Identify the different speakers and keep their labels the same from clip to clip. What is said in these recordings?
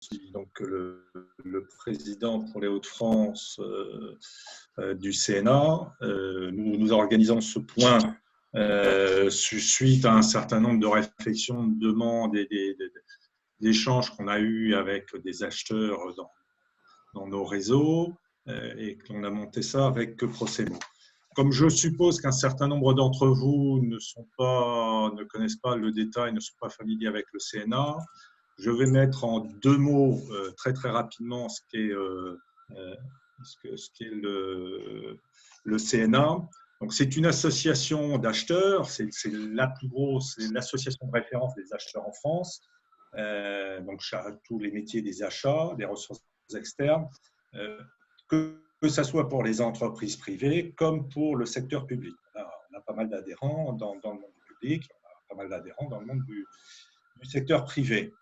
Speaker 1: suis donc le président pour les Hauts-de-France du CNA. Nous organisons ce point suite à un certain nombre de réflexions, de demandes et d'échanges qu'on a eus avec des acheteurs dans nos réseaux et qu'on a monté ça avec Procemo. Comme je suppose qu'un certain nombre d'entre vous ne connaissent pas le détail, ne sont pas familiers avec le CNA, je vais mettre en deux mots très très rapidement ce qu'est le CNA. Donc, c'est une association d'acheteurs, c'est la plus grosse, c'est l'association de référence des acheteurs en France. Donc, tous les métiers des achats, des ressources externes, que ce soit pour les entreprises privées comme pour le secteur public. On a pas mal d'adhérents dans le monde du public, on a pas mal d'adhérents dans le monde du secteur privé.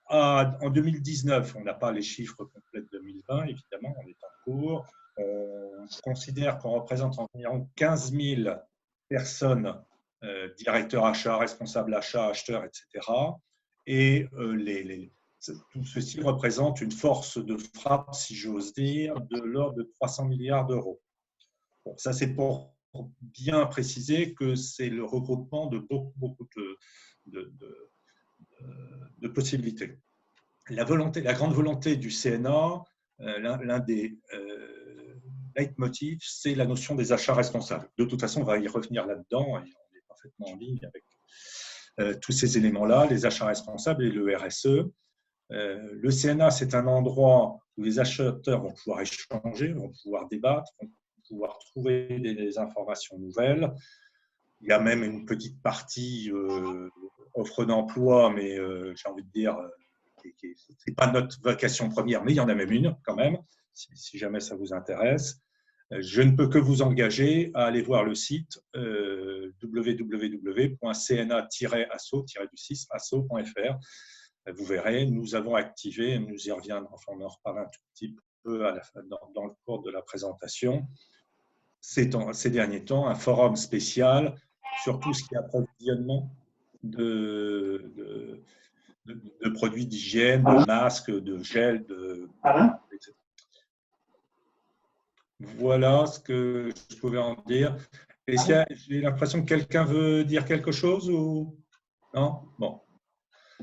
Speaker 1: En 2019, on n'a pas les chiffres complets de 2020, évidemment, on est en cours. On considère qu'on représente environ 15 000 personnes, directeurs achats, responsables achats, acheteurs, etc. Et tout ceci représente une force de frappe, si j'ose dire, de l'ordre de 300 milliards d'euros. Bon, ça, c'est pour bien préciser que c'est le regroupement de beaucoup de possibilités. La grande volonté du CNA, l'un des leitmotifs, c'est la notion des achats responsables. De toute façon, on va y revenir là-dedans et on est parfaitement en ligne avec tous ces éléments-là, les achats responsables et le RSE. Le CNA, c'est un endroit où les acheteurs vont pouvoir échanger, vont pouvoir débattre, vont pouvoir trouver des informations nouvelles. Il y a même une petite partie offre d'emploi, mais j'ai envie de dire, ce n'est pas notre vocation première, mais il y en a même une quand même, si jamais ça vous intéresse. Je ne peux que vous engager à aller voir le site www.cna-asso-asso.fr. Vous verrez, nous avons activé, nous y reviendrons, enfin, on en reparle un tout petit peu dans le cours de la présentation, ces derniers temps, un forum spécial sur tout ce qui est approvisionnement de produits d'hygiène, de masques, de gel, etc. Voilà ce que je pouvais en dire. J'ai l'impression que quelqu'un veut dire quelque chose ou non? Bon.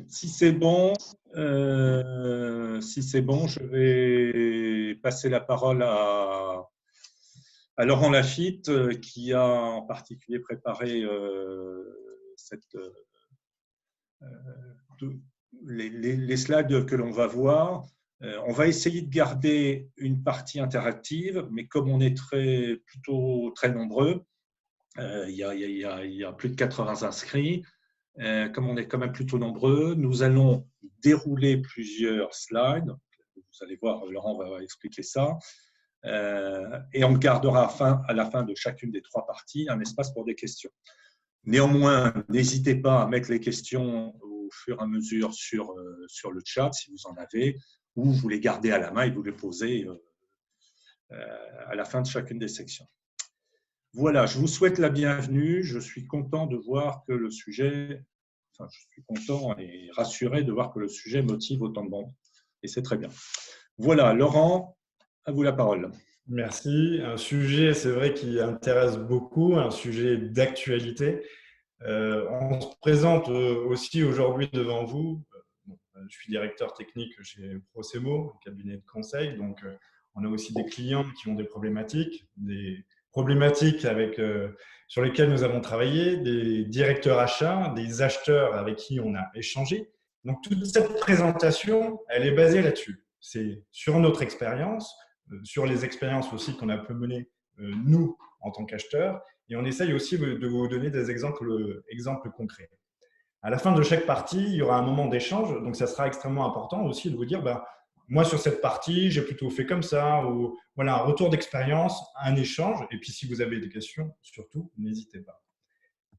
Speaker 1: Si c'est bon, je vais passer la parole à Laurent Lafitte, qui a en particulier préparé les slides que l'on va voir. On va essayer de garder une partie interactive, mais comme on est plutôt très nombreux, il y a plus de 80 inscrits, comme on est quand même plutôt nombreux, nous allons dérouler plusieurs slides. Vous allez voir, Laurent va expliquer ça. Et on gardera à la fin de chacune des trois parties un espace pour des questions. Néanmoins, n'hésitez pas à mettre les questions au fur et à mesure sur le chat, si vous en avez, ou vous les gardez à la main et vous les posez à la fin de chacune des sections. Voilà, je vous souhaite la bienvenue. Je suis content de voir que le sujet, je suis content et rassuré de voir que le sujet motive autant de monde. Et c'est très bien. Voilà, Laurent, à vous la parole.
Speaker 2: Merci. Un sujet, c'est vrai, qui intéresse beaucoup, un sujet d'actualité. On se présente aussi aujourd'hui devant vous. Je suis directeur technique chez Procemo, un cabinet de conseil. Donc, on a aussi des clients qui ont des problématiques sur lesquelles nous avons travaillé, des directeurs achats, des acheteurs avec qui on a échangé. Donc, toute cette présentation, elle est basée là-dessus. C'est sur notre expérience, sur les expériences aussi qu'on a pu mener nous en tant qu'acheteurs, et on essaye aussi de vous donner des exemples concrets. À la fin de chaque partie, il y aura un moment d'échange, donc ça sera extrêmement important aussi de vous dire moi sur cette partie, j'ai plutôt fait comme ça, ou voilà, un retour d'expérience, un échange, et puis si vous avez des questions, surtout, n'hésitez pas.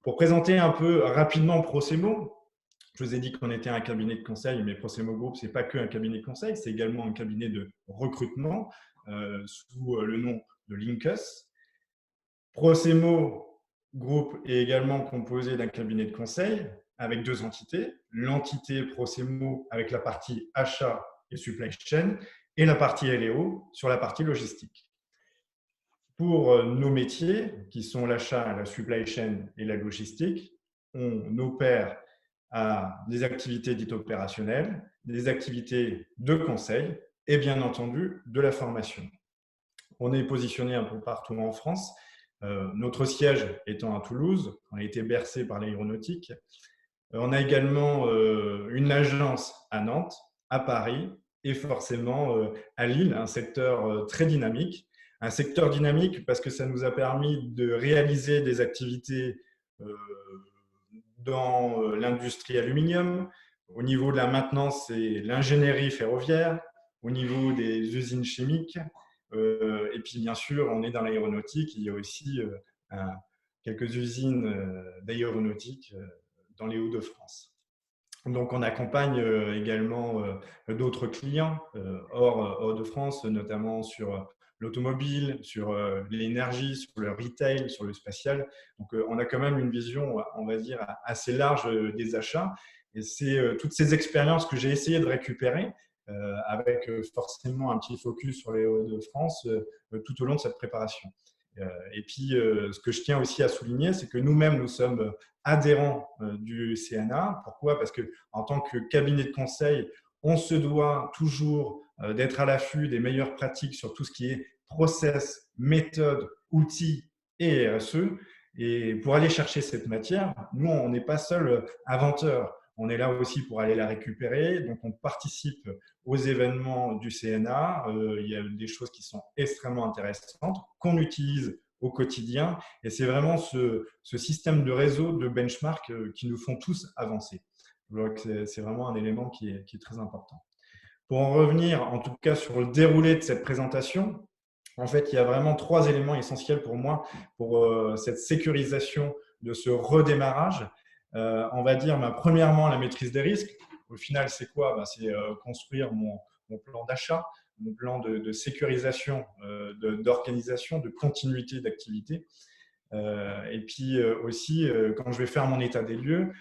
Speaker 2: Pour présenter un peu rapidement Procemo, je vous ai dit qu'on était un cabinet de conseil, mais Procemo Group, ce n'est pas qu'un cabinet de conseil, c'est également un cabinet de recrutement sous le nom de Linkus. Procemo Group est également composé d'un cabinet de conseil avec deux entités. L'entité Procemo avec la partie achat et supply chain, et la partie LEO sur la partie logistique. Pour nos métiers, qui sont l'achat, la supply chain et la logistique, on opère à des activités dites opérationnelles, des activités de conseil et bien entendu de la formation. On est positionné un peu partout en France. Notre siège étant à Toulouse, on a été bercé par l'aéronautique. On a également une agence à Nantes, à Paris et forcément à Lille, un secteur très dynamique. Un secteur dynamique parce que ça nous a permis de réaliser des activités dans l'industrie aluminium, au niveau de la maintenance et l'ingénierie ferroviaire, au niveau des usines chimiques. Et puis, bien sûr, on est dans l'aéronautique. Il y a aussi quelques usines d'aéronautique dans les Hauts-de-France. Donc, on accompagne également d'autres clients hors de France, notamment sur l'automobile, sur l'énergie, sur le retail, sur le spatial. Donc, on a quand même une vision, on va dire, assez large des achats. Et c'est toutes ces expériences que j'ai essayé de récupérer avec forcément un petit focus sur les Hauts-de-France tout au long de cette préparation. Et puis, ce que je tiens aussi à souligner, c'est que nous-mêmes, nous sommes adhérents du CNA. Pourquoi? Parce qu'en tant que cabinet de conseil, on se doit toujours d'être à l'affût des meilleures pratiques sur tout ce qui est process, méthode, outils et RSE. Et pour aller chercher cette matière, nous, on n'est pas seul inventeur. On est là aussi pour aller la récupérer. Donc, on participe aux événements du CNA. Il y a des choses qui sont extrêmement intéressantes, qu'on utilise au quotidien. Et c'est vraiment ce système de réseau, de benchmark qui nous font tous avancer. Donc, c'est vraiment un élément qui est très important. Pour en revenir, en tout cas, sur le déroulé de cette présentation, en fait, il y a vraiment 3 éléments essentiels pour moi pour cette sécurisation de ce redémarrage. On va dire, premièrement, la maîtrise des risques. Au final, c'est quoi? C'est construire mon plan d'achat, mon plan de sécurisation, d'organisation, de continuité d'activité. Et puis aussi, quand je vais faire mon état des lieux,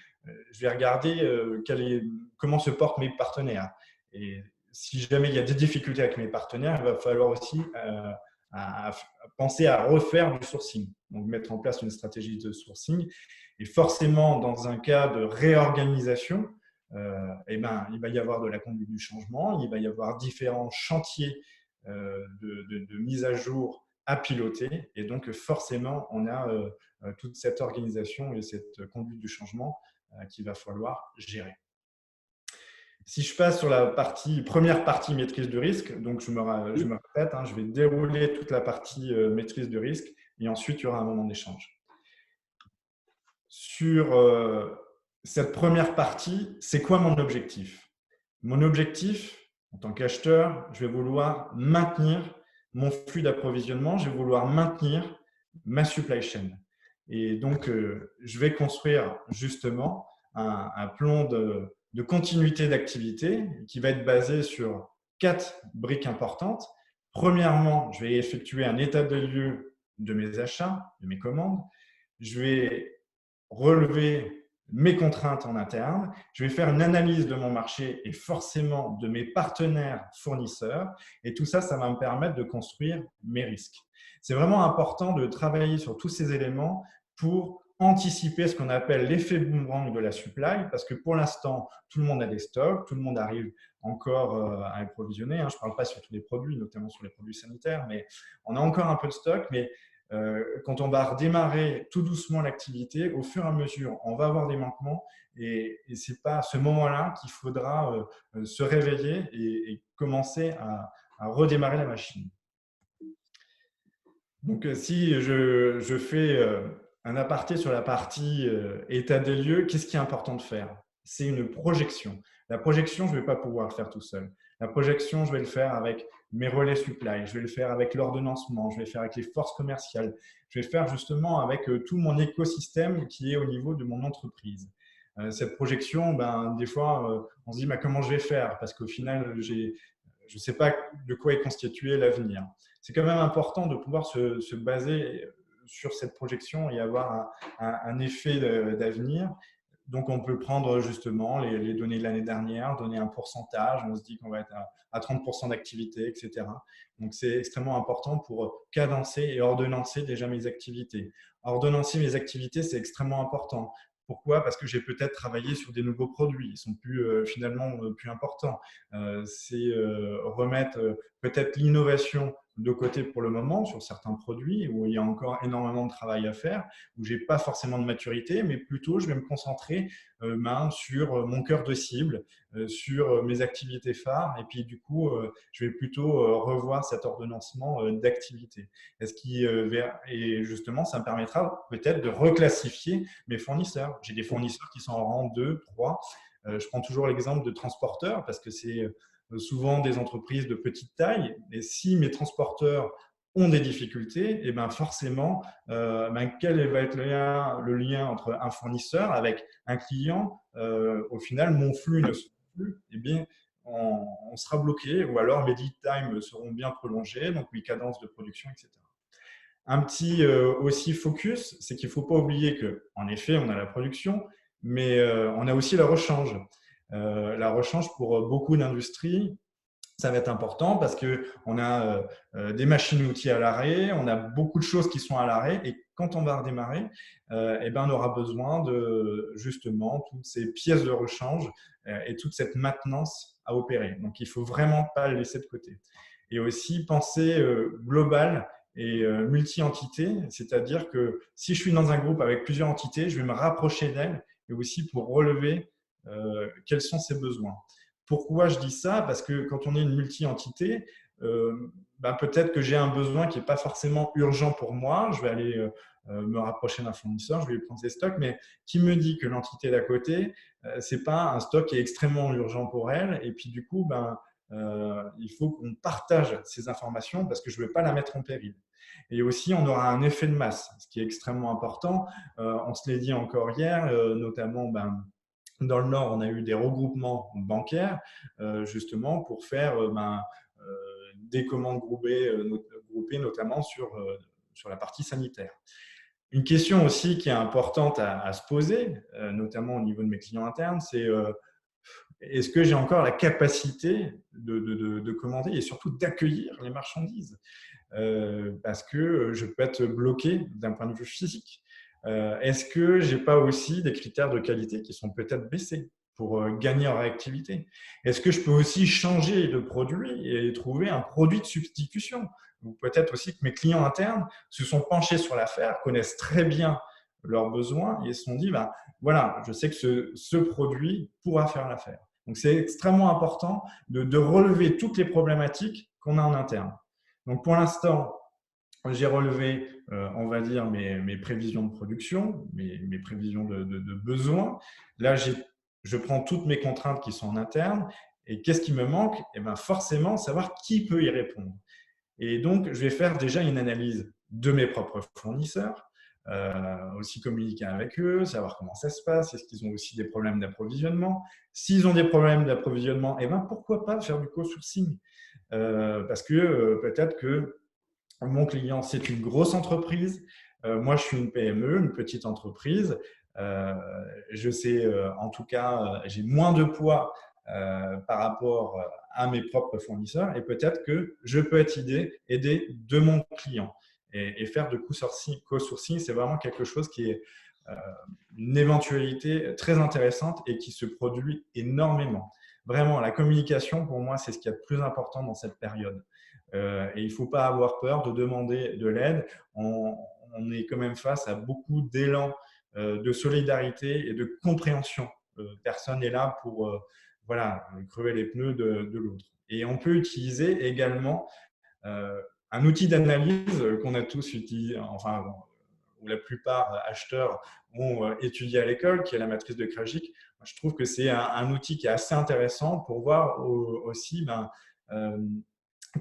Speaker 2: je vais regarder comment se portent mes partenaires. Et si jamais il y a des difficultés avec mes partenaires, il va falloir aussi à penser à refaire du sourcing, donc mettre en place une stratégie de sourcing. Et forcément, dans un cas de réorganisation, il va y avoir de la conduite du changement, il va y avoir différents chantiers de mise à jour à piloter. Et donc, forcément, on a toute cette organisation et cette conduite du changement qu'il va falloir gérer. Si je passe sur la première partie maîtrise du risque, donc je me répète, je vais dérouler toute la partie maîtrise du risque et ensuite il y aura un moment d'échange. Sur cette première partie, c'est quoi mon objectif? Mon objectif, en tant qu'acheteur, je vais vouloir maintenir mon flux d'approvisionnement, je vais vouloir maintenir ma supply chain. Et donc, je vais construire justement un plan de continuité d'activité qui va être basé sur 4 briques importantes. Premièrement, je vais effectuer un état des lieux de mes achats, de mes commandes. Je vais relever mes contraintes en interne, je vais faire une analyse de mon marché et forcément de mes partenaires fournisseurs. Et tout ça, ça va me permettre de construire mes risques. C'est vraiment important de travailler sur tous ces éléments pour anticiper ce qu'on appelle l'effet boomerang de la supply, parce que pour l'instant, tout le monde a des stocks, tout le monde arrive encore à approvisionner. Je ne parle pas sur tous les produits, notamment sur les produits sanitaires, mais on a encore un peu de stock. Mais quand on va redémarrer tout doucement l'activité, au fur et à mesure, on va avoir des manquements et ce n'est pas à ce moment-là qu'il faudra se réveiller et commencer à redémarrer la machine. Donc, si je fais un aparté sur la partie état des lieux, qu'est-ce qui est important de faire? C'est une projection. La projection, je ne vais pas pouvoir le faire tout seul. La projection, je vais le faire avec mes relais supply, je vais le faire avec l'ordonnancement, je vais le faire avec les forces commerciales, je vais le faire justement avec tout mon écosystème qui est au niveau de mon entreprise. Cette projection, des fois, on se dit comment je vais faire? Parce qu'au final, je ne sais pas de quoi est constitué l'avenir. C'est quand même important de pouvoir se baser sur cette projection et avoir un effet d'avenir. Donc, on peut prendre justement les données de l'année dernière, donner un pourcentage, on se dit qu'on va être à 30% d'activité, etc. Donc, c'est extrêmement important pour cadencer et ordonnancer déjà mes activités. Ordonnancer mes activités, c'est extrêmement important. Pourquoi? Parce que j'ai peut-être travaillé sur des nouveaux produits, ils sont finalement plus importants. C'est remettre peut-être l'innovation de côté pour le moment sur certains produits où il y a encore énormément de travail à faire, où j'ai pas forcément de maturité, mais plutôt je vais me concentrer sur mon cœur de cible, sur mes activités phares, et puis du coup, je vais plutôt revoir cet ordonnancement d'activités. Et justement, ça me permettra peut-être de reclassifier mes fournisseurs. J'ai des fournisseurs qui sont en rang 2, 3. Je prends toujours l'exemple de transporteurs parce que c'est souvent des entreprises de petite taille. Et si mes transporteurs ont des difficultés, et ben forcément, quel va être le lien entre un fournisseur avec un client? Au final, mon flux ne sera plus, eh bien, on sera bloqué, ou alors mes lead times seront bien prolongés, donc mes cadences de production, etc. Un petit aussi focus, c'est qu'il ne faut pas oublier qu'en effet, on a la production, mais on a aussi la rechange. La rechange, pour beaucoup d'industries, ça va être important parce qu'on a des machines-outils à l'arrêt, on a beaucoup de choses qui sont à l'arrêt, et quand on va redémarrer, eh ben, on aura besoin de justement toutes ces pièces de rechange et toute cette maintenance à opérer. Donc, il ne faut vraiment pas le laisser de côté. Et aussi penser global et multi-entité, c'est-à-dire que si je suis dans un groupe avec plusieurs entités, je vais me rapprocher d'elles, et aussi pour relever quels sont ses besoins. Pourquoi je dis ça? Parce que quand on est une multi-entité, peut-être que j'ai un besoin qui n'est pas forcément urgent pour moi. Je vais aller me rapprocher d'un fournisseur, je vais lui prendre ses stocks, mais qui me dit que l'entité d'à côté, ce n'est pas un stock qui est extrêmement urgent pour elle. Et puis du coup, il faut qu'on partage ces informations parce que je ne veux pas la mettre en péril. Et aussi, on aura un effet de masse, ce qui est extrêmement important. On se l'est dit encore hier, notamment dans le Nord, on a eu des regroupements bancaires justement pour faire des commandes groupées notamment sur la partie sanitaire. Une question aussi qui est importante à se poser, notamment au niveau de mes clients internes, c'est est-ce que j'ai encore la capacité de commander et surtout d'accueillir les marchandises? Parce que je peux être bloqué d'un point de vue physique. Est-ce que je n'ai pas aussi des critères de qualité qui sont peut-être baissés pour gagner en réactivité? Est-ce que je peux aussi changer de produit et trouver un produit de substitution? Ou peut-être aussi que mes clients internes se sont penchés sur l'affaire, connaissent très bien leurs besoins et se sont dit, voilà, je sais que ce produit pourra faire l'affaire. Donc, c'est extrêmement important de relever toutes les problématiques qu'on a en interne. Donc, pour l'instant, j'ai relevé, on va dire, mes prévisions de production, mes prévisions de besoins. Là, je prends toutes mes contraintes qui sont en interne. Et qu'est-ce qui me manque? Eh bien, forcément, savoir qui peut y répondre. Et donc, je vais faire déjà une analyse de mes propres fournisseurs, aussi communiquer avec eux, savoir comment ça se passe, est-ce qu'ils ont aussi des problèmes d'approvisionnement. S'ils ont des problèmes d'approvisionnement, eh bien, pourquoi pas faire du co-sourcing? Parce que peut-être que mon client, c'est une grosse entreprise. Moi, je suis une PME, une petite entreprise. Je sais, en tout cas, j'ai moins de poids par rapport à mes propres fournisseurs, et peut-être que je peux être aidé de mon client. Et faire de co-sourcing, c'est vraiment quelque chose qui est une éventualité très intéressante et qui se produit énormément. Vraiment, la communication, pour moi, c'est ce qu'il y a de plus important dans cette période. Et il ne faut pas avoir peur de demander de l'aide. On est quand même face à beaucoup d'élan de solidarité et de compréhension. Personne n'est là pour crever les pneus de l'autre. Et on peut utiliser également un outil d'analyse qu'on a tous utilisé, enfin, où la plupart acheteurs ont étudié à l'école, qui est la matrice de Krajcik. Je trouve que c'est un outil qui est assez intéressant pour voir aussi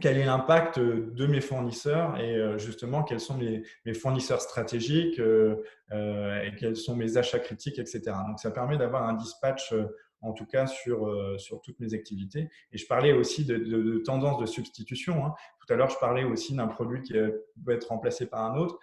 Speaker 2: quel est l'impact de mes fournisseurs et justement quels sont mes fournisseurs stratégiques et quels sont mes achats critiques, etc. Donc, ça permet d'avoir un dispatch en tout cas sur toutes mes activités. Et je parlais aussi de tendance de substitution. Tout à l'heure, je parlais aussi d'un produit qui peut être remplacé par un autre.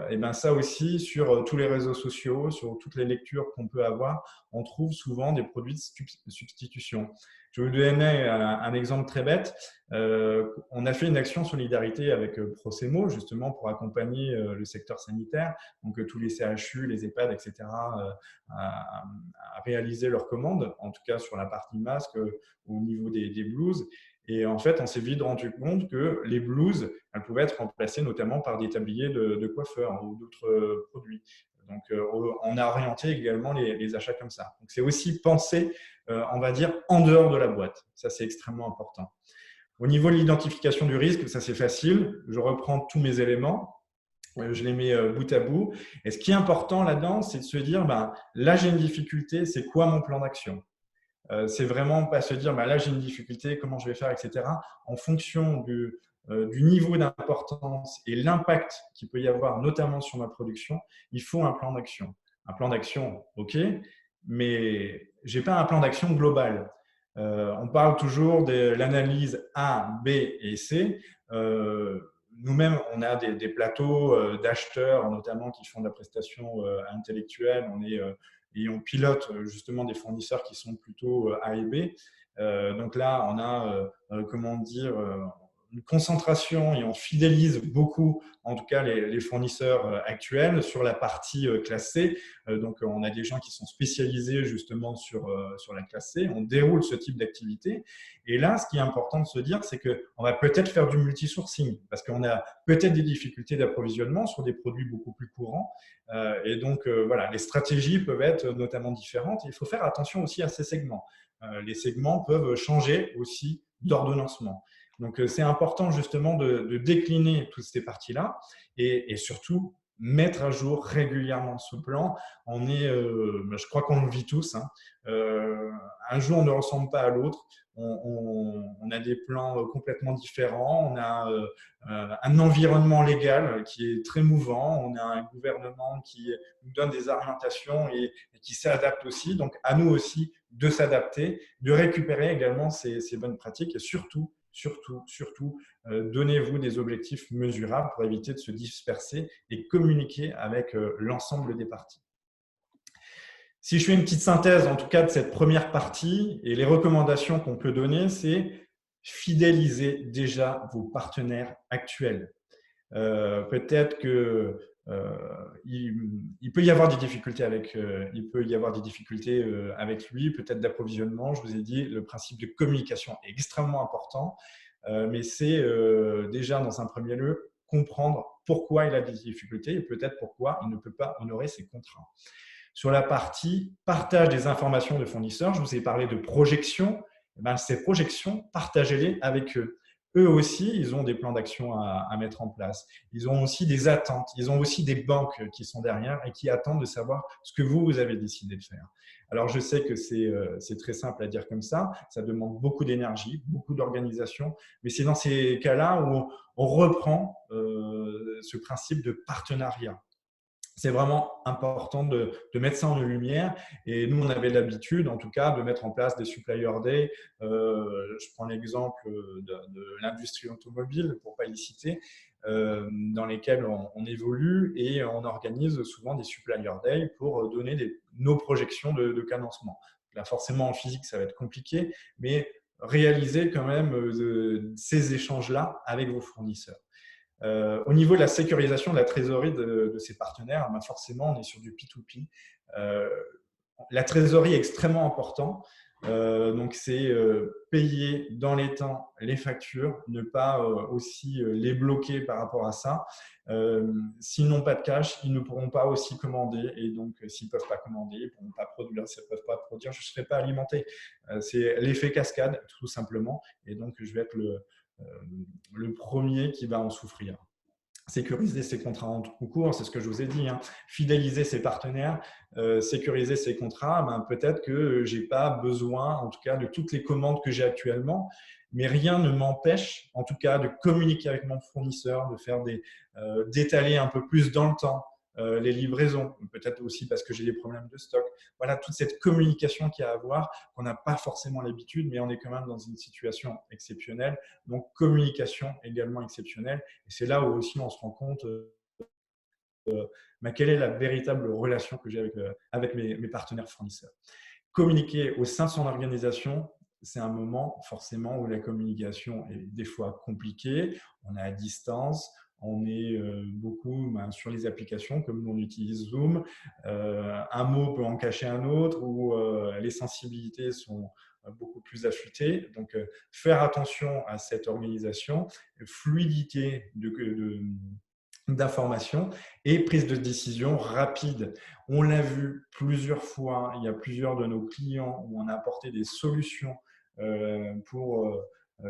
Speaker 2: Et ben ça aussi, sur tous les réseaux sociaux, sur toutes les lectures qu'on peut avoir, on trouve souvent des produits de substitution. Je vais vous donner un exemple très bête. On a fait une action solidarité avec Procemo, justement pour accompagner le secteur sanitaire, donc tous les CHU, les EHPAD, etc., à réaliser leurs commandes, en tout cas sur la partie masque, au niveau des blouses. Et en fait, on s'est vite rendu compte que les blouses, elles pouvaient être remplacées notamment par des tabliers de coiffeurs ou d'autres produits. Donc, on a orienté également les achats comme ça. Donc, c'est aussi penser, on va dire, en dehors de la boîte. Ça, c'est extrêmement important. Au niveau de l'identification du risque, ça, c'est facile. Je reprends tous mes éléments. Je les mets bout à bout. Et ce qui est important là-dedans, c'est de se dire, ben, là, j'ai une difficulté, c'est quoi mon plan d'action? C'est vraiment pas se dire, bah là j'ai une difficulté, comment je vais faire, etc. En fonction du niveau d'importance et l'impact qu'il peut y avoir, notamment sur ma production, il faut un plan d'action. Un plan d'action, ok, mais j'ai pas un plan d'action global. On parle toujours de l'analyse A, B et C. Nous-mêmes, on a des plateaux d'acheteurs, notamment qui font de la prestation intellectuelle. Et on pilote justement des fournisseurs qui sont plutôt A et B. Donc là, on a, comment dire, une concentration et on fidélise beaucoup, en tout cas, les fournisseurs actuels sur la partie classe C. Donc, on a des gens qui sont spécialisés justement sur la classe C. On déroule ce type d'activité. Et là, ce qui est important de se dire, c'est qu'on va peut-être faire du multi-sourcing parce qu'on a peut-être des difficultés d'approvisionnement sur des produits beaucoup plus courants. Et donc, voilà, les stratégies peuvent être notamment différentes. Il faut faire attention aussi à ces segments. Les segments peuvent changer aussi d'ordonnancement. Donc, c'est important justement de décliner toutes ces parties-là et surtout mettre à jour régulièrement ce plan. Je crois qu'on le vit tous. Hein. Un jour ne ressemble pas à l'autre. On a des plans complètement différents. On a un environnement légal qui est très mouvant. On a un gouvernement qui nous donne des orientations et qui s'adapte aussi. Donc, à nous aussi de s'adapter, de récupérer également ces bonnes pratiques et surtout, donnez-vous des objectifs mesurables pour éviter de se disperser et communiquer avec l'ensemble des parties. Si je fais une petite synthèse, en tout cas, de cette première partie, et les recommandations qu'on peut donner, c'est fidéliser déjà vos partenaires actuels. Peut-être que il peut y avoir des difficultés avec lui, peut-être d'approvisionnement. Je vous ai dit, le principe de communication est extrêmement important, mais c'est déjà dans un premier lieu comprendre pourquoi il a des difficultés et peut-être pourquoi il ne peut pas honorer ses contrats. Sur la partie partage des informations de fournisseurs, je vous ai parlé de projections. Ces projections, partagez-les avec eux. Eux aussi, ils ont des plans d'action à mettre en place. Ils ont aussi des attentes. Ils ont aussi des banques qui sont derrière et qui attendent de savoir ce que vous avez décidé de faire. Alors, je sais que c'est très simple à dire comme ça. Ça demande beaucoup d'énergie, beaucoup d'organisation. Mais c'est dans ces cas-là où on reprend ce principe de partenariat. C'est vraiment important de mettre ça en lumière. Et nous, on avait l'habitude, en tout cas, de mettre en place des supplier day. Je prends l'exemple de l'industrie automobile, pour ne pas y citer, dans lesquels on évolue et on organise souvent des supplier day pour donner nos projections de cadencement. Là, forcément, en physique, ça va être compliqué, mais réaliser quand même ces échanges-là avec vos fournisseurs. Au niveau de la sécurisation de la trésorerie de ces partenaires, forcément, on est sur du P2P. La trésorerie est extrêmement importante. Donc, c'est payer dans les temps les factures, ne pas aussi les bloquer par rapport à ça. S'ils n'ont pas de cash, ils ne pourront pas aussi commander. Et donc, s'ils ne peuvent pas commander, ils ne pourront pas produire. S'ils ne peuvent pas produire, je ne serai pas alimenté. C'est l'effet cascade, tout simplement. Et donc, je vais être le premier qui va en souffrir. Sécuriser ses contrats en cours, c'est ce que je vous ai dit, hein. Fidéliser ses partenaires, sécuriser ses contrats, peut-être que je n'ai pas besoin, en tout cas, de toutes les commandes que j'ai actuellement, mais rien ne m'empêche, en tout cas, de communiquer avec mon fournisseur, de faire d'étaler un peu plus dans le temps les livraisons, peut-être aussi parce que j'ai des problèmes de stock. Voilà, toute cette communication qu'il y a à avoir, qu'on n'a pas forcément l'habitude, mais on est quand même dans une situation exceptionnelle. Donc, communication également exceptionnelle. Et c'est là où aussi on se rend compte quelle est la véritable relation que j'ai avec mes partenaires fournisseurs. Communiquer au sein de son organisation, c'est un moment forcément où la communication est des fois compliquée, on est à distance, on est beaucoup sur les applications, comme nous on utilise Zoom. Un mot peut en cacher un autre, ou les sensibilités sont beaucoup plus affûtées. Donc, faire attention à cette organisation, fluidité d'information et prise de décision rapide. On l'a vu plusieurs fois, il y a plusieurs de nos clients où on a apporté des solutions pour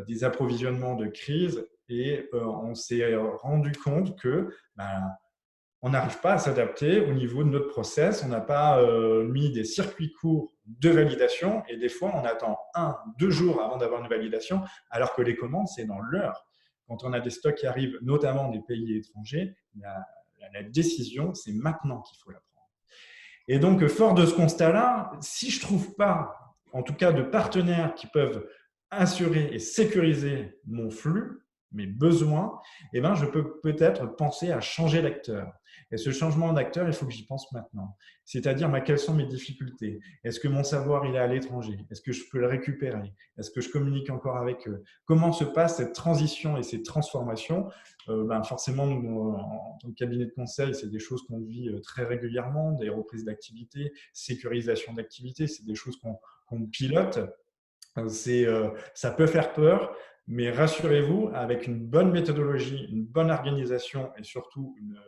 Speaker 2: des approvisionnements de crise, et on s'est rendu compte que on n'arrive pas à s'adapter au niveau de notre process, on n'a pas mis des circuits courts de validation, et des fois on attend 1-2 jours avant d'avoir une validation, alors que les commandes c'est dans l'heure. Quand on a des stocks qui arrivent, notamment des pays étrangers, la décision c'est maintenant qu'il faut la prendre. Et donc, fort de ce constat-là, si je ne trouve pas, en tout cas, de partenaires qui peuvent assurer et sécuriser mon flux, mes besoins, eh ben, je peux peut-être penser à changer d'acteur. Et ce changement d'acteur, il faut que j'y pense maintenant. C'est-à-dire, quelles sont mes difficultés? Est-ce que mon savoir il est à l'étranger? Est-ce que je peux le récupérer? Est-ce que je communique encore avec eux? Comment se passe cette transition et ces transformations? Forcément, nous, en tant que cabinet de conseil, c'est des choses qu'on vit très régulièrement, des reprises d'activité, sécurisation d'activité, c'est des choses qu'on pilote. Ça peut faire peur, mais rassurez-vous, avec une bonne méthodologie, une bonne organisation et surtout une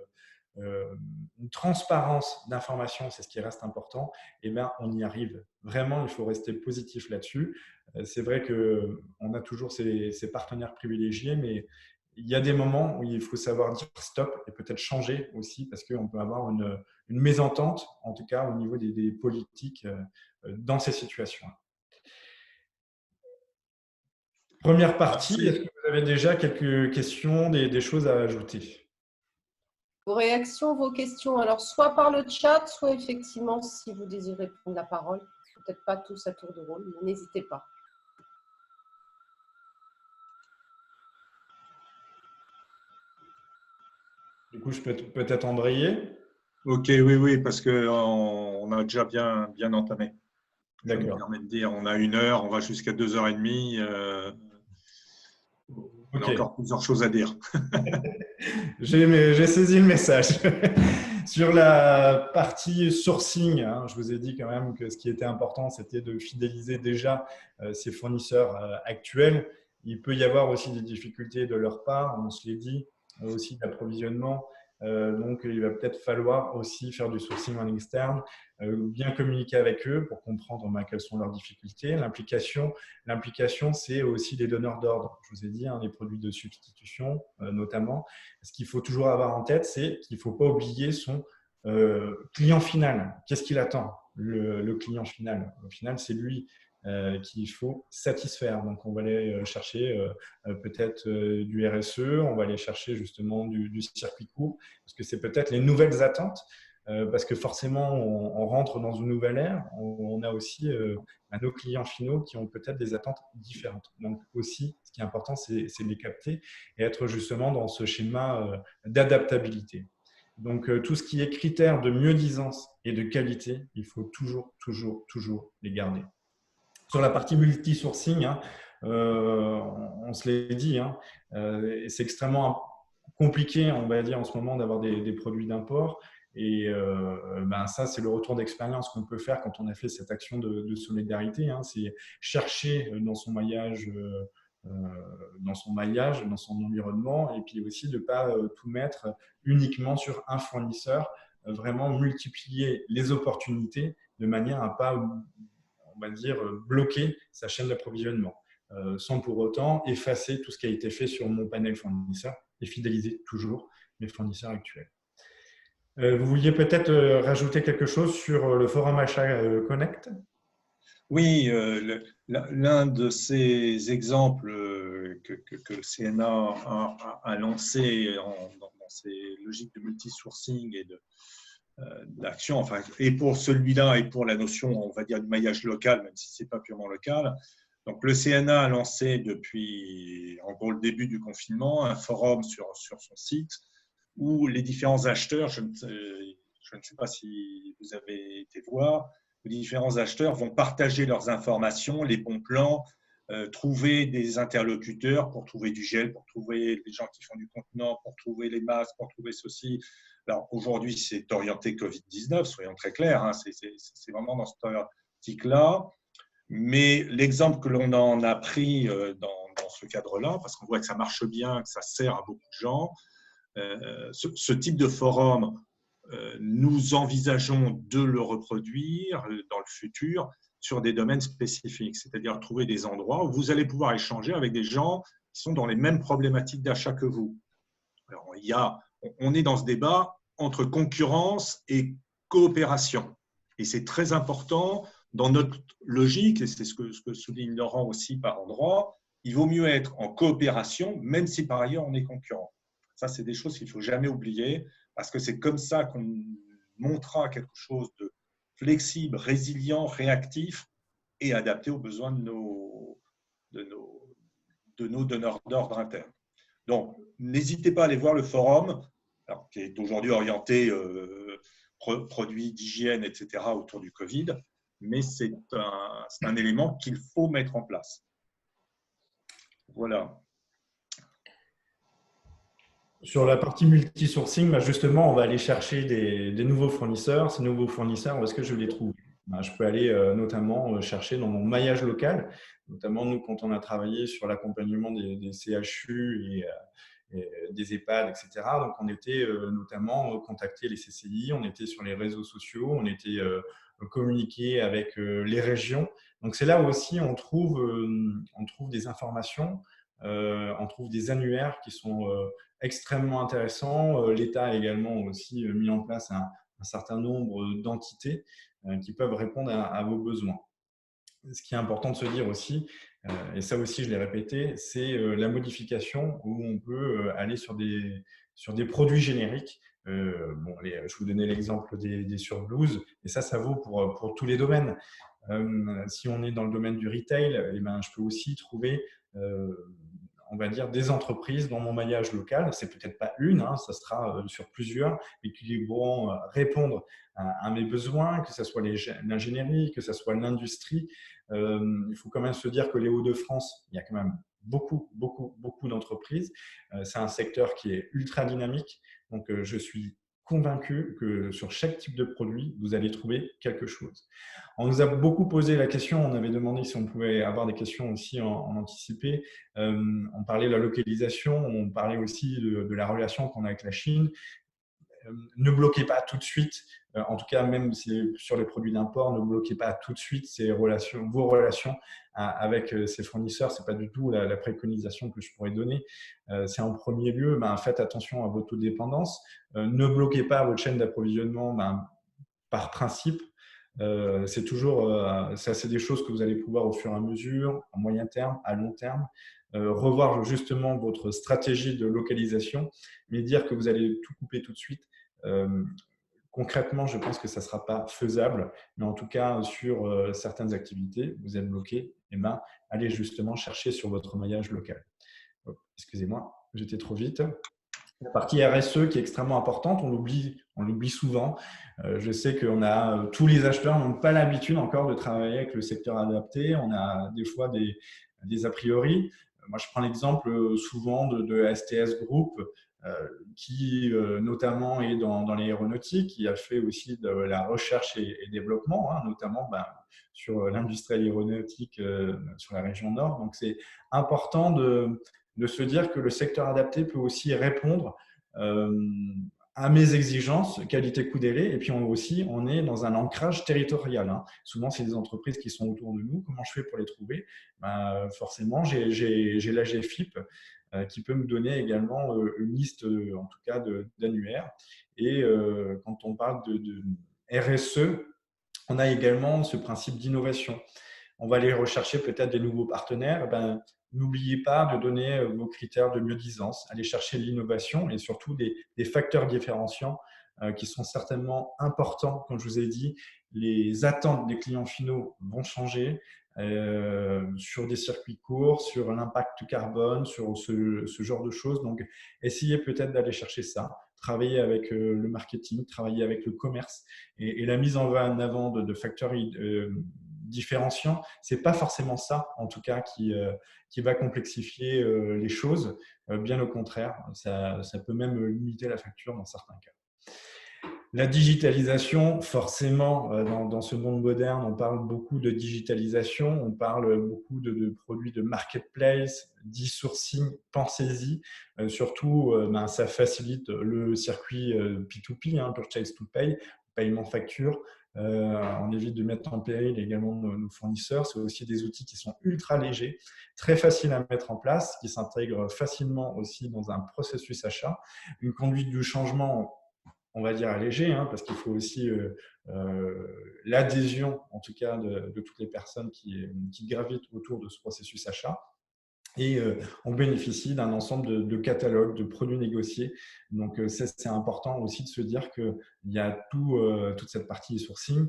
Speaker 2: transparence d'information, c'est ce qui reste important, et on y arrive. Vraiment, il faut rester positif là-dessus. C'est vrai qu'on a toujours ces partenaires privilégiés, mais il y a des moments où il faut savoir dire stop et peut-être changer aussi, parce qu'on peut avoir une mésentente, en tout cas au niveau des politiques dans ces situations. Première partie, est-ce que vous avez déjà quelques questions, des choses à ajouter?
Speaker 3: Vos réactions, vos questions, alors soit par le chat, soit effectivement si vous désirez prendre la parole, peut-être pas tous à tour de rôle, mais n'hésitez pas.
Speaker 2: Du coup, je peux peut-être embrayer.
Speaker 1: Ok, oui, parce qu'on a déjà bien entamé.
Speaker 2: D'accord.
Speaker 1: Ça me permet de dire, on a 1 heure, on va jusqu'à 2h30. On a encore plusieurs choses à dire.
Speaker 2: J'ai saisi le message. Sur la partie sourcing, je vous ai dit quand même que ce qui était important, c'était de fidéliser déjà ces fournisseurs actuels. Il peut y avoir aussi des difficultés de leur part, on se l'est dit, aussi d'approvisionnement. Donc, il va peut-être falloir aussi faire du sourcing en externe, bien communiquer avec eux pour comprendre quelles sont leurs difficultés. L'implication, c'est aussi les donneurs d'ordre. Je vous ai dit, les produits de substitution notamment. Ce qu'il faut toujours avoir en tête, c'est qu'il ne faut pas oublier son client final. Qu'est-ce qu'il attend, le client final? Au final, c'est lui qu'il faut satisfaire. Donc, on va aller chercher peut-être du RSE, on va aller chercher justement du circuit court, parce que c'est peut-être les nouvelles attentes, parce que forcément, on rentre dans une nouvelle ère. On a aussi nos clients finaux qui ont peut-être des attentes différentes. Donc, aussi, ce qui est important, c'est de les capter et être justement dans ce schéma d'adaptabilité. Donc, tout ce qui est critères de mieux-disance et de qualité, il faut toujours les garder. Sur la partie multi-sourcing, on se l'est dit, c'est extrêmement compliqué, on va dire, en ce moment d'avoir des produits d'import. Et ça, c'est le retour d'expérience qu'on peut faire quand on a fait cette action de solidarité. C'est chercher dans son maillage, dans son environnement, et puis aussi de ne pas tout mettre uniquement sur un fournisseur, vraiment multiplier les opportunités de manière à pas, on va dire, bloquer sa chaîne d'approvisionnement, sans pour autant effacer tout ce qui a été fait sur mon panel fournisseur et fidéliser toujours mes fournisseurs actuels. Vous vouliez peut-être rajouter quelque chose sur le forum Achat Connect?
Speaker 1: Oui, l'un de ces exemples que le CNA a lancé dans ces logiques de multisourcing et d'action, enfin, et pour celui-là et pour la notion, on va dire, du maillage local, même si ce n'est pas purement local. Donc, le CNA a lancé depuis, en gros, le début du confinement, un forum sur son site où les différents acheteurs, je ne sais pas si vous avez été voir, les différents acheteurs vont partager leurs informations, les bons plans, trouver des interlocuteurs pour trouver du gel, pour trouver des gens qui font du contenant, pour trouver les masques, pour trouver ceci. Alors aujourd'hui, c'est orienté Covid-19, soyons très clairs, hein, c'est vraiment dans cette optique-là. Mais l'exemple que l'on en a pris dans ce cadre-là, parce qu'on voit que ça marche bien, que ça sert à beaucoup de gens, ce type de forum, nous envisageons de le reproduire dans le futur sur des domaines spécifiques, c'est-à-dire trouver des endroits où vous allez pouvoir échanger avec des gens qui sont dans les mêmes problématiques d'achat que vous. Alors, on est dans ce débat entre concurrence et coopération. Et c'est très important dans notre logique, et c'est ce que souligne Laurent aussi par endroit, il vaut mieux être en coopération, même si par ailleurs on est concurrent. Ça, c'est des choses qu'il ne faut jamais oublier, parce que c'est comme ça qu'on montrera quelque chose de flexible, résilient, réactif et adapté aux besoins de nos donneurs d'ordre internes. Donc, n'hésitez pas à aller voir le forum, alors, qui est aujourd'hui orienté produits d'hygiène, etc., autour du Covid, mais c'est un élément qu'il faut mettre en place. Voilà.
Speaker 2: Sur la partie multi-sourcing, justement, on va aller chercher des nouveaux fournisseurs. Ces nouveaux fournisseurs, où est-ce que je les trouve? Je peux aller notamment chercher dans mon maillage local, notamment nous, quand on a travaillé sur l'accompagnement des CHU et des EHPAD, etc. Donc, on était notamment contacter les CCI, on était sur les réseaux sociaux, on était communiqué avec les régions. Donc, c'est là aussi on trouve des informations, on trouve des annuaires qui sont extrêmement intéressants. L'État a également aussi mis en place un certain nombre d'entités qui peuvent répondre à vos besoins. Ce qui est important de se dire aussi, et ça aussi je l'ai répété, c'est la modification où on peut aller sur des produits génériques. Je vous donnais l'exemple des surblouses, et ça vaut pour tous les domaines. Si on est dans le domaine du retail, je peux aussi trouver on va dire, des entreprises dans mon maillage local. C'est peut-être pas une, ça sera sur plusieurs, et qui pourront répondre à mes besoins, que ce soit l'ingénierie, que ce soit l'industrie. Il faut quand même se dire que les Hauts-de-France, il y a quand même beaucoup d'entreprises. C'est un secteur qui est ultra dynamique. Donc, je suis convaincu que sur chaque type de produit, vous allez trouver quelque chose. On nous a beaucoup posé la question, on avait demandé si on pouvait avoir des questions aussi en anticipé. On parlait de la localisation, on parlait aussi de la relation qu'on a avec la Chine. Ne bloquez pas tout de suite, en tout cas même sur les produits d'import, ne bloquez pas tout de suite vos relations avec ces fournisseurs. Ce n'est pas du tout la préconisation que je pourrais donner. C'est en premier lieu, faites attention à votre taux de dépendance. Ne bloquez pas votre chaîne d'approvisionnement par principe. C'est des choses que vous allez pouvoir au fur et à mesure, à moyen terme, à long terme, revoir justement votre stratégie de localisation, mais dire que vous allez tout couper tout de suite, concrètement, je pense que ça ne sera pas faisable, mais en tout cas, sur certaines activités, vous êtes bloqué, allez justement chercher sur votre maillage local. Excusez-moi, j'étais trop vite. La partie RSE qui est extrêmement importante, on l'oublie souvent. Je sais que tous les acheteurs n'ont pas l'habitude encore de travailler avec le secteur adapté. On a des fois des a priori. Moi, je prends l'exemple souvent de STS Group, qui notamment est dans l'aéronautique, qui a fait aussi de la recherche et développement, notamment sur l'industrie aéronautique sur la région Nord. Donc, c'est important de se dire que le secteur adapté peut aussi répondre à mes exigences, qualité, coût, délai. Et puis on est dans un ancrage territorial. Souvent, c'est des entreprises qui sont autour de nous. Comment je fais pour les trouver? Forcément, j'ai la GFIP qui peut me donner également une liste, en tout cas, d'annuaires. Et quand on parle de RSE, on a également ce principe d'innovation. On va aller rechercher peut-être des nouveaux partenaires. N'oubliez pas de donner vos critères de mieux-disance. Allez chercher l'innovation et surtout des facteurs différenciants qui sont certainement importants. Comme je vous ai dit, les attentes des clients finaux vont changer sur des circuits courts, sur l'impact carbone, sur ce genre de choses. Donc, essayez peut-être d'aller chercher ça. travailler avec le marketing, travailler avec le commerce et la mise en avant de facteurs différenciants. C'est pas forcément ça, en tout cas, qui va complexifier les choses. Bien au contraire, ça peut même limiter la facture dans certains cas. La digitalisation, forcément, dans ce monde moderne, on parle beaucoup de digitalisation, on parle beaucoup de produits de marketplace, d'e-sourcing, pensez-y. Surtout, ça facilite le circuit P2P, purchase to pay, paiement facture. On évite de mettre en péril également nos fournisseurs. C'est aussi des outils qui sont ultra légers, très faciles à mettre en place, qui s'intègrent facilement aussi dans un processus achat. Une conduite du changement, on va dire allégé, parce qu'il faut aussi l'adhésion, en tout cas, de toutes les personnes qui gravitent autour de ce processus achat. Et on bénéficie d'un ensemble de catalogues, de produits négociés. Donc, c'est important aussi de se dire qu'il y a toute cette partie sourcing.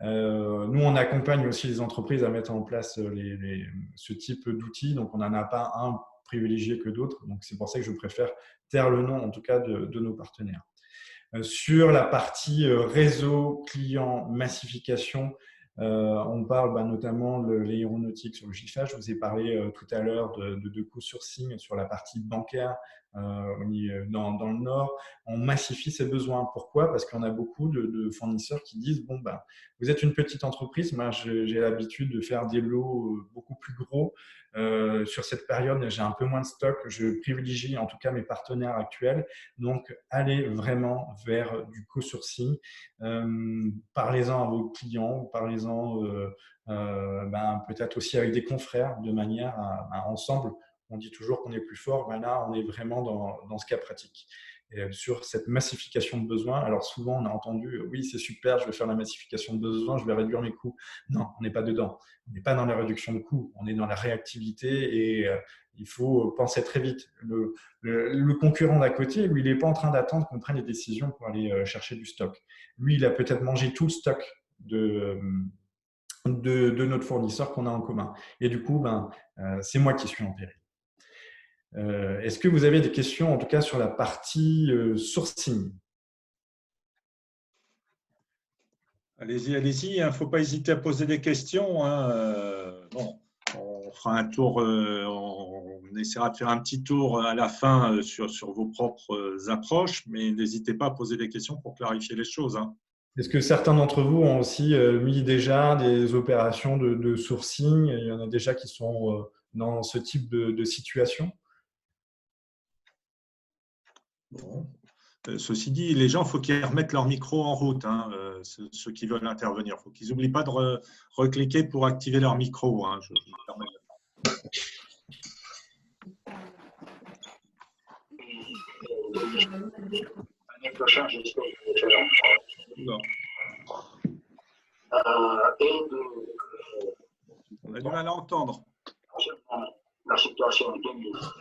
Speaker 2: Nous, on accompagne aussi les entreprises à mettre en place ce type d'outils. Donc, on n'en a pas un privilégié que d'autres. Donc, c'est pour ça que je préfère taire le nom, en tout cas, de nos partenaires. Sur la partie réseau, client, massification, on parle notamment l'aéronautique sur le chiffrage. Je vous ai parlé tout à l'heure de co-sourcing sur la partie bancaire dans le Nord. On massifie ses besoins. Pourquoi? Parce qu'on a beaucoup de fournisseurs qui disent vous êtes une petite entreprise, moi j'ai l'habitude de faire des lots beaucoup plus gros. Sur cette période, j'ai un peu moins de stock. Je privilégie en tout cas mes partenaires actuels. Donc, allez vraiment vers du co-sourcing. Parlez-en à vos clients, parlez-en peut-être aussi avec des confrères de manière à ensemble. On dit toujours qu'on est plus fort. Là, on est vraiment dans ce cas pratique. Et sur cette massification de besoins, alors souvent on a entendu oui, c'est super, je vais faire la massification de besoins, je vais réduire mes coûts. Non, on n'est pas dedans. On n'est pas dans la réduction de coûts, on est dans la réactivité et il faut penser très vite. Le concurrent d'à côté, lui, il n'est pas en train d'attendre qu'on prenne les décisions pour aller chercher du stock. Lui, il a peut-être mangé tout le stock de notre fournisseur qu'on a en commun. Et du coup, c'est moi qui suis en péril. Est-ce que vous avez des questions, en tout cas, sur la partie sourcing?
Speaker 1: Allez-y, allez-y. Il ne faut pas hésiter à poser des questions. On fera un tour, on essaiera de faire un petit tour à la fin sur vos propres approches, mais n'hésitez pas à poser des questions pour clarifier les choses.
Speaker 2: Est-ce que certains d'entre vous ont aussi mis déjà des opérations de sourcing? Il y en a déjà qui sont dans ce type de situation?
Speaker 1: Bon. Ceci dit, les gens, il faut qu'ils remettent leur micro en route, ceux qui veulent intervenir. Il faut qu'ils n'oublient pas de recliquer pour activer leur micro. Je vous permets.
Speaker 4: L'année prochaine, j'espère que je vais
Speaker 1: On a du mal à entendre.
Speaker 4: La situation en 2019,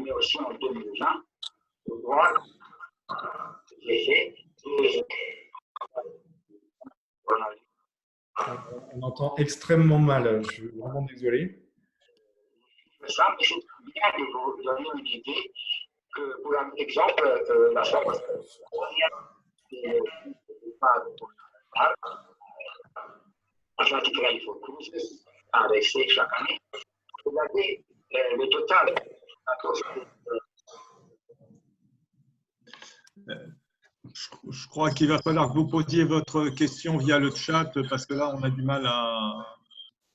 Speaker 4: mais aussi en 2020, le droit j'ai fait.
Speaker 2: On entend extrêmement mal. Je suis vraiment désolé.
Speaker 4: Ça, mais c'est bien de vous donner une idée que, pour exemple, la chose Atlantic Rail for Cruises, ARC chaque année. Regardez le total.
Speaker 1: Je crois qu'il va falloir que vous posiez votre question via le chat parce que là, on a du mal à…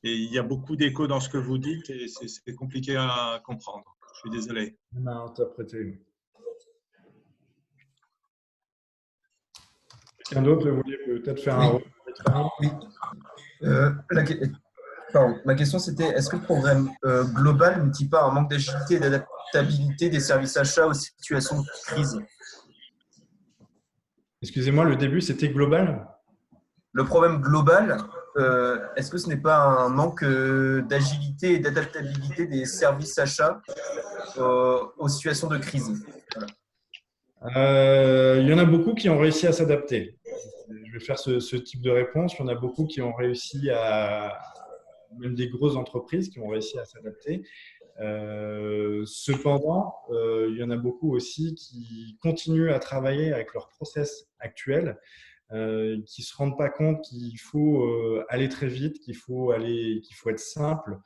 Speaker 1: Et il y a beaucoup d'écho dans ce que vous dites et c'est compliqué à comprendre. Je suis désolé.
Speaker 2: On a interprété. Quelqu'un d'autre voulait peut-être faire un retour?
Speaker 5: Oui. Ma question, c'était est-ce que le programme global ne dit pas un manque d'agilité et d'adaptabilité des services achats aux situations de crise?
Speaker 2: Excusez-moi, le début, c'était global?
Speaker 5: Le problème global, est-ce que ce n'est pas un manque d'agilité et d'adaptabilité des services achats aux situations de crise?
Speaker 2: Il y en a beaucoup qui ont réussi à s'adapter. Je vais faire ce type de réponse. Il y en a beaucoup qui ont réussi même des grosses entreprises qui ont réussi à s'adapter. Cependant, il y en a beaucoup aussi qui continuent à travailler avec leur process actuel, qui ne se rendent pas compte qu'il faut aller très vite, qu'il faut être simple.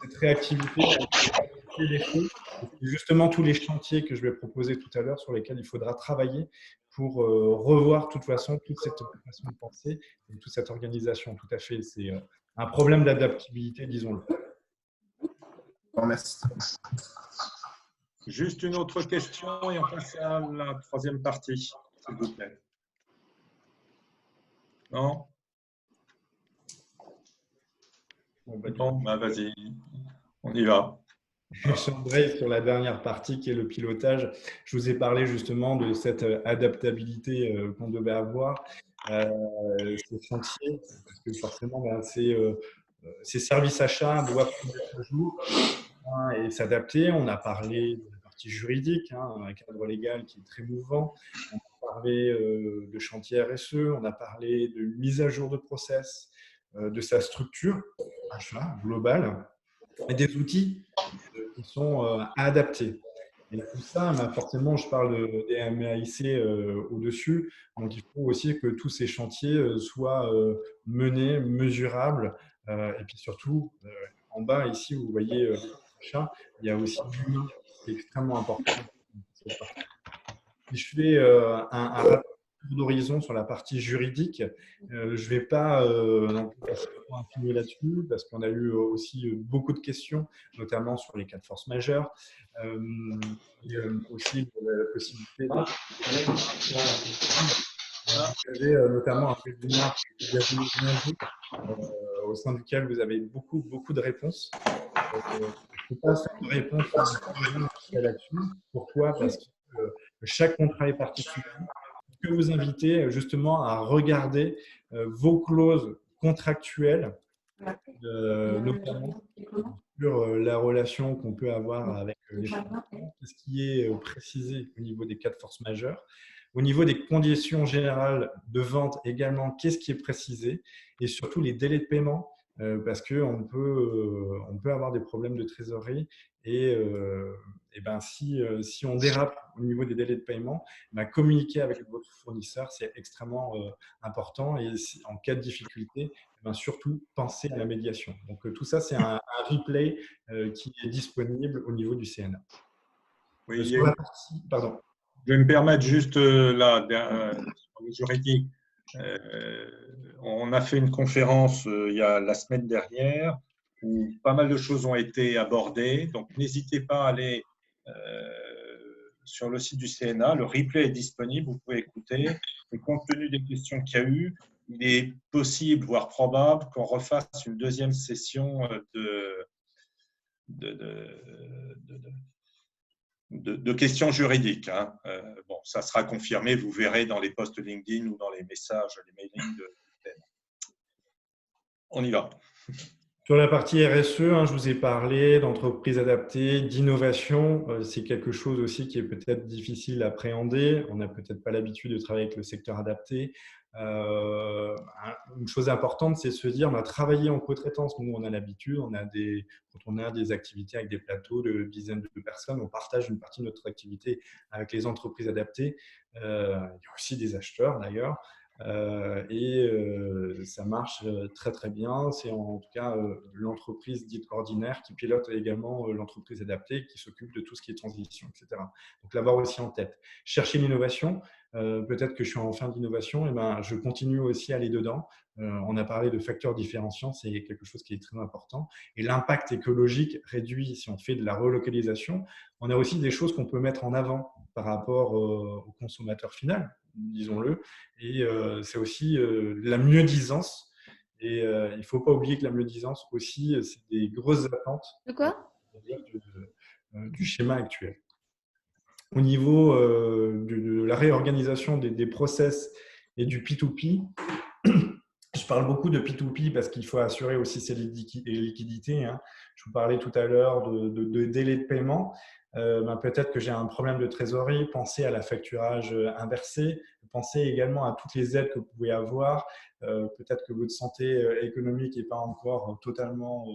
Speaker 2: Cette réactivité, les choses. C'est justement tous les chantiers que je vais proposer tout à l'heure sur lesquels il faudra travailler pour revoir de toute façon toute cette façon de penser et toute cette organisation. Tout à fait, c'est un problème d'adaptabilité, disons-le.
Speaker 5: Merci.
Speaker 1: Juste une autre question et on passe à la troisième partie, s'il vous plaît. Non? Bon, bah, vas-y, on y va.
Speaker 2: J'embraye sur la dernière partie qui est le pilotage. Je vous ai parlé justement de cette adaptabilité qu'on devait avoir, ces chantiers, parce que forcément, ces services achats doivent se mettre à jour et s'adapter. On a parlé de la partie juridique, un cadre légal qui est très mouvant. On a parlé de chantier RSE, on a parlé de mise à jour de process, de sa structure achat globale et des outils qui sont adaptés. Et tout ça, forcément, je parle des MAIC au-dessus. Donc, il faut aussi que tous ces chantiers soient menés, mesurables. Et puis surtout, en bas, ici, vous voyez l'achat, il y a aussi l'humain qui est extrêmement important. Si je fais un rapport d'horizon sur la partie juridique, je ne vais pas passer un film là-dessus parce qu'on a eu aussi beaucoup de questions, notamment sur les cas de force majeure, et aussi la possibilité notamment un webinaire au sein duquel vous avez beaucoup de réponses. Je ne peux pas faire de réponse là-dessus. Pourquoi? Parce que chaque contrat est particulier. Je peux vous inviter justement à regarder vos clauses contractuelles, notamment sur la relation qu'on peut avoir avec les fabricants, ce qui est précisé au niveau des cas de force majeure. Au niveau des conditions générales de vente également, qu'est-ce qui est précisé? Et surtout les délais de paiement, parce qu'on peut avoir des problèmes de trésorerie et si on dérape au niveau des délais de paiement, communiquer avec votre fournisseur, c'est extrêmement important et en cas de difficulté, surtout penser à la médiation. Donc tout ça, c'est un replay qui est disponible au niveau du CNA.
Speaker 1: Oui,
Speaker 2: sur la partie, pardon.
Speaker 1: Je vais me permettre juste là, sur le juridique. On a fait une conférence il y a la semaine dernière où pas mal de choses ont été abordées. Donc, n'hésitez pas à aller sur le site du CNA. Le replay est disponible, vous pouvez écouter. Et compte tenu des questions qu'il y a eu, il est possible, voire probable, qu'on refasse une deuxième session de questions juridiques. Bon, ça sera confirmé, vous verrez dans les posts LinkedIn ou dans les messages, les mailings de On y va.
Speaker 2: Sur la partie RSE, je vous ai parlé d'entreprises adaptées, d'innovation. C'est quelque chose aussi qui est peut-être difficile à appréhender. On n'a peut-être pas l'habitude de travailler avec le secteur adapté. Une chose importante, c'est de se dire, on a travaillé en co-traitance. Nous, on a l'habitude, quand on a des activités avec des plateaux de dizaines de personnes, on partage une partie de notre activité avec les entreprises adaptées. Il y a aussi des acheteurs d'ailleurs. Ça marche très très bien. C'est en tout cas l'entreprise dite ordinaire qui pilote également l'entreprise adaptée, qui s'occupe de tout ce qui est transition, etc. Donc l'avoir aussi en tête. Chercher l'innovation. Peut-être que je suis en fin d'innovation, je continue aussi à aller dedans. On a parlé de facteurs différenciants, c'est quelque chose qui est très important. Et l'impact écologique réduit si on fait de la relocalisation. On a aussi des choses qu'on peut mettre en avant par rapport au consommateur final, disons-le. Et c'est aussi la mieux-disance. Et il ne faut pas oublier que la mieux-disance aussi, c'est des grosses attentes du schéma actuel. Au niveau de la réorganisation des process et du P2P, je parle beaucoup de P2P parce qu'il faut assurer aussi ses liquidités. Je vous parlais tout à l'heure de délai de paiement. Peut-être que j'ai un problème de trésorerie, pensez à la facturage inversé, pensez également à toutes les aides que vous pouvez avoir. Peut-être que votre santé économique n'est pas encore totalement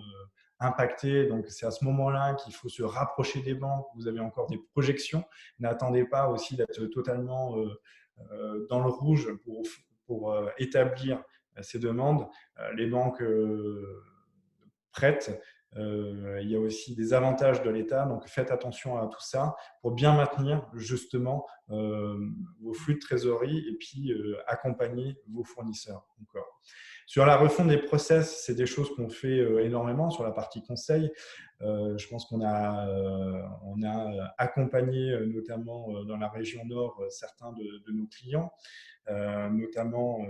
Speaker 2: impacté. Donc, c'est à ce moment-là qu'il faut se rapprocher des banques. Vous avez encore des projections. N'attendez pas aussi d'être totalement dans le rouge pour établir ces demandes. Les banques prêtent. Il y a aussi des avantages de l'État, donc faites attention à tout ça pour bien maintenir justement vos flux de trésorerie et puis accompagner vos fournisseurs encore. Sur la refonte des process, c'est des choses qu'on fait énormément sur la partie conseil. Je pense qu'on a accompagné notamment dans la région Nord certains de nos clients, notamment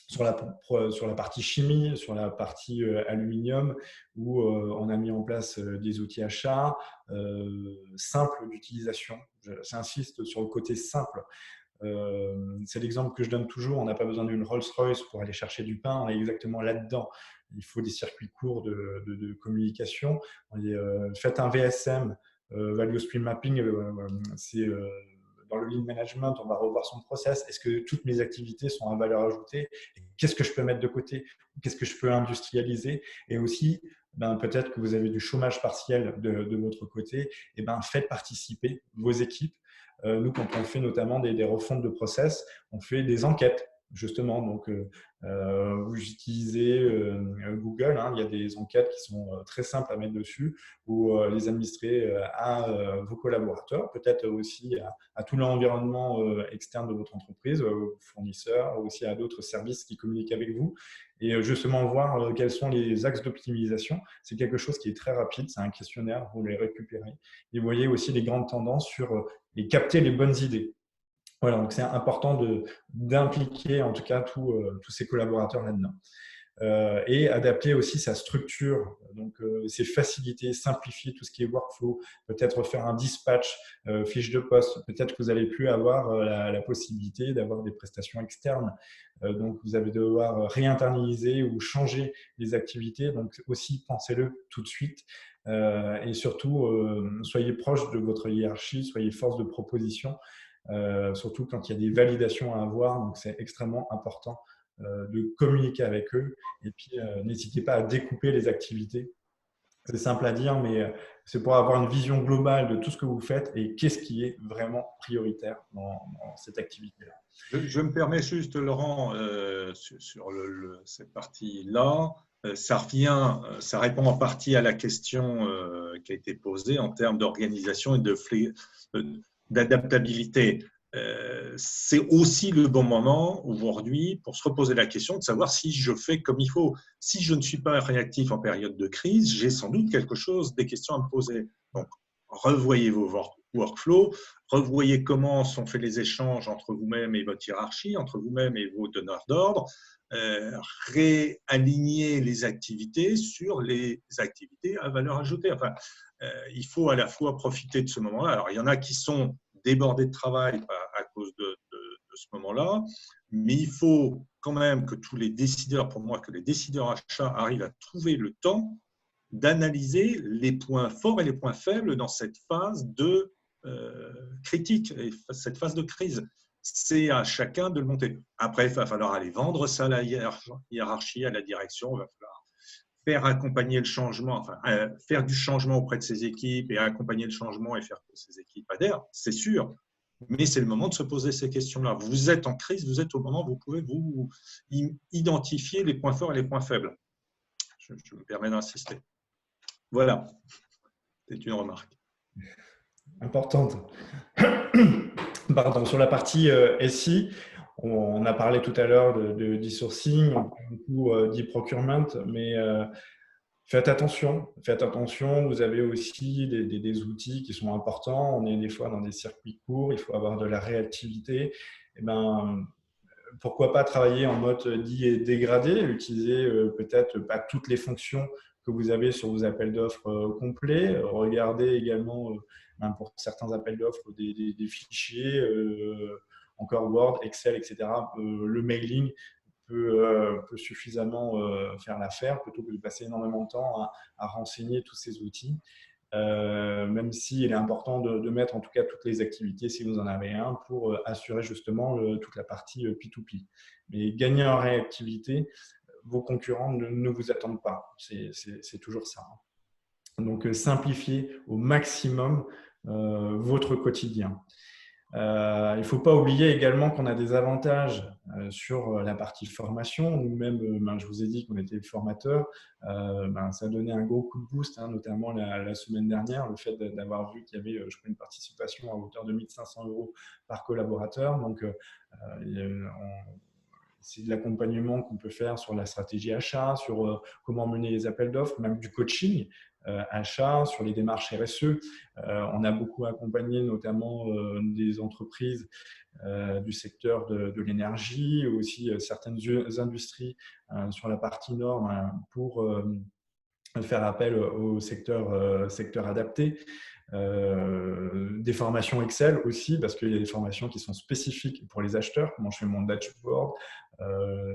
Speaker 2: sur la partie chimie, sur la partie aluminium, où on a mis en place des outils achats simples d'utilisation. J'insiste sur le côté simple. C'est l'exemple que je donne toujours. On n'a pas besoin d'une Rolls-Royce pour aller chercher du pain. On est exactement là-dedans. Il faut des circuits courts de communication. Faites un VSM, Value Stream Mapping, c'est dans le lean management, on va revoir son process. Est-ce que toutes mes activités sont à valeur ajoutée? Qu'est-ce que je peux mettre de côté? Qu'est-ce que je peux industrialiser? Et aussi, peut-être que vous avez du chômage partiel de votre côté. Et faites participer vos équipes. Nous, quand on fait notamment des refontes de process, on fait des enquêtes, justement. Donc, vous utilisez Google, hein, il y a des enquêtes qui sont très simples à mettre dessus, où les administrer à vos collaborateurs, peut-être aussi à tout l'environnement externe de votre entreprise, aux fournisseurs, aussi à d'autres services qui communiquent avec vous. Et justement, voir quels sont les axes d'optimisation. C'est quelque chose qui est très rapide, c'est un questionnaire, vous les récupérez. Et vous voyez aussi les grandes tendances et capter les bonnes idées. Voilà, donc c'est important d'impliquer en tout cas tous ces collaborateurs là-dedans. Et adapter aussi sa structure, donc c'est faciliter, simplifier tout ce qui est workflow, peut-être faire un dispatch, fiche de poste, peut-être que vous n'allez plus avoir la possibilité d'avoir des prestations externes, donc vous allez devoir réinternaliser ou changer les activités, donc aussi pensez-le tout de suite. Et surtout, soyez proche de votre hiérarchie, soyez force de proposition, surtout quand il y a des validations à avoir, donc c'est extrêmement important de communiquer avec eux. Et puis, n'hésitez pas à découper les activités. C'est simple à dire, mais c'est pour avoir une vision globale de tout ce que vous faites et qu'est-ce qui est vraiment prioritaire dans cette activité-là.
Speaker 1: Je me permets juste, Laurent, sur cette partie-là, ça répond en partie à la question qui a été posée en termes d'organisation et d'adaptabilité. C'est aussi le bon moment aujourd'hui pour se reposer la question de savoir si je fais comme il faut. Si je ne suis pas réactif en période de crise, j'ai sans doute des questions à me poser. Donc, revoyez vos workflows, revoyez comment sont faits les échanges entre vous-même et votre hiérarchie, entre vous-même et vos donneurs d'ordre, réalignez les activités sur les activités à valeur ajoutée. Enfin, il faut à la fois profiter de ce moment-là. Alors, il y en a qui sont débordés de travail à cause de ce moment-là, mais il faut quand même que tous les décideurs, pour moi, que les décideurs achats arrivent à trouver le temps d'analyser les points forts et les points faibles dans cette phase de critique, et cette phase de crise. C'est à chacun de le monter. Après, il va falloir aller vendre ça à la hiérarchie, à la direction, il va falloir faire accompagner le changement, faire du changement auprès de ses équipes et accompagner le changement et faire que ses équipes adhèrent, c'est sûr. Mais c'est le moment de se poser ces questions-là. Vous êtes en crise, vous êtes au moment où vous pouvez vous identifier les points forts et les points faibles. Je me permets d'insister. Voilà, c'est une remarque.
Speaker 2: Importante. Pardon, sur la partie SI, on a parlé tout à l'heure de e-sourcing, beaucoup d'e-procurement, mais faites attention, vous avez aussi des outils qui sont importants, on est des fois dans des circuits courts, il faut avoir de la réactivité. Et pourquoi pas travailler en mode dit dégradé, utiliser peut-être pas toutes les fonctions que vous avez sur vos appels d'offres complets, regardez également pour certains appels d'offres des fichiers, encore Word, Excel, etc. Le mailing peut suffisamment faire l'affaire plutôt que de passer énormément de temps à renseigner tous ces outils. Même s'il est important de mettre en tout cas toutes les activités, si vous en avez un, pour assurer justement toute la partie P2P. Mais gagner en réactivité, vos concurrents ne vous attendent pas. C'est toujours ça. Donc, simplifiez au maximum votre quotidien. Il ne faut pas oublier également qu'on a des avantages sur la partie formation. Nous-mêmes, je vous ai dit qu'on était formateurs. Ça a donné un gros coup de boost, notamment la semaine dernière, le fait d'avoir vu qu'il y avait, je crois, une participation à hauteur de 1 500 € par collaborateur. Donc, c'est de l'accompagnement qu'on peut faire sur la stratégie achat, sur comment mener les appels d'offres, même du coaching achat, sur les démarches RSE. On a beaucoup accompagné notamment des entreprises du secteur de l'énergie, aussi certaines industries sur la partie nord pour faire appel au secteur adapté. Des formations Excel aussi, parce qu'il y a des formations qui sont spécifiques pour les acheteurs. Comment je fais mon dashboard,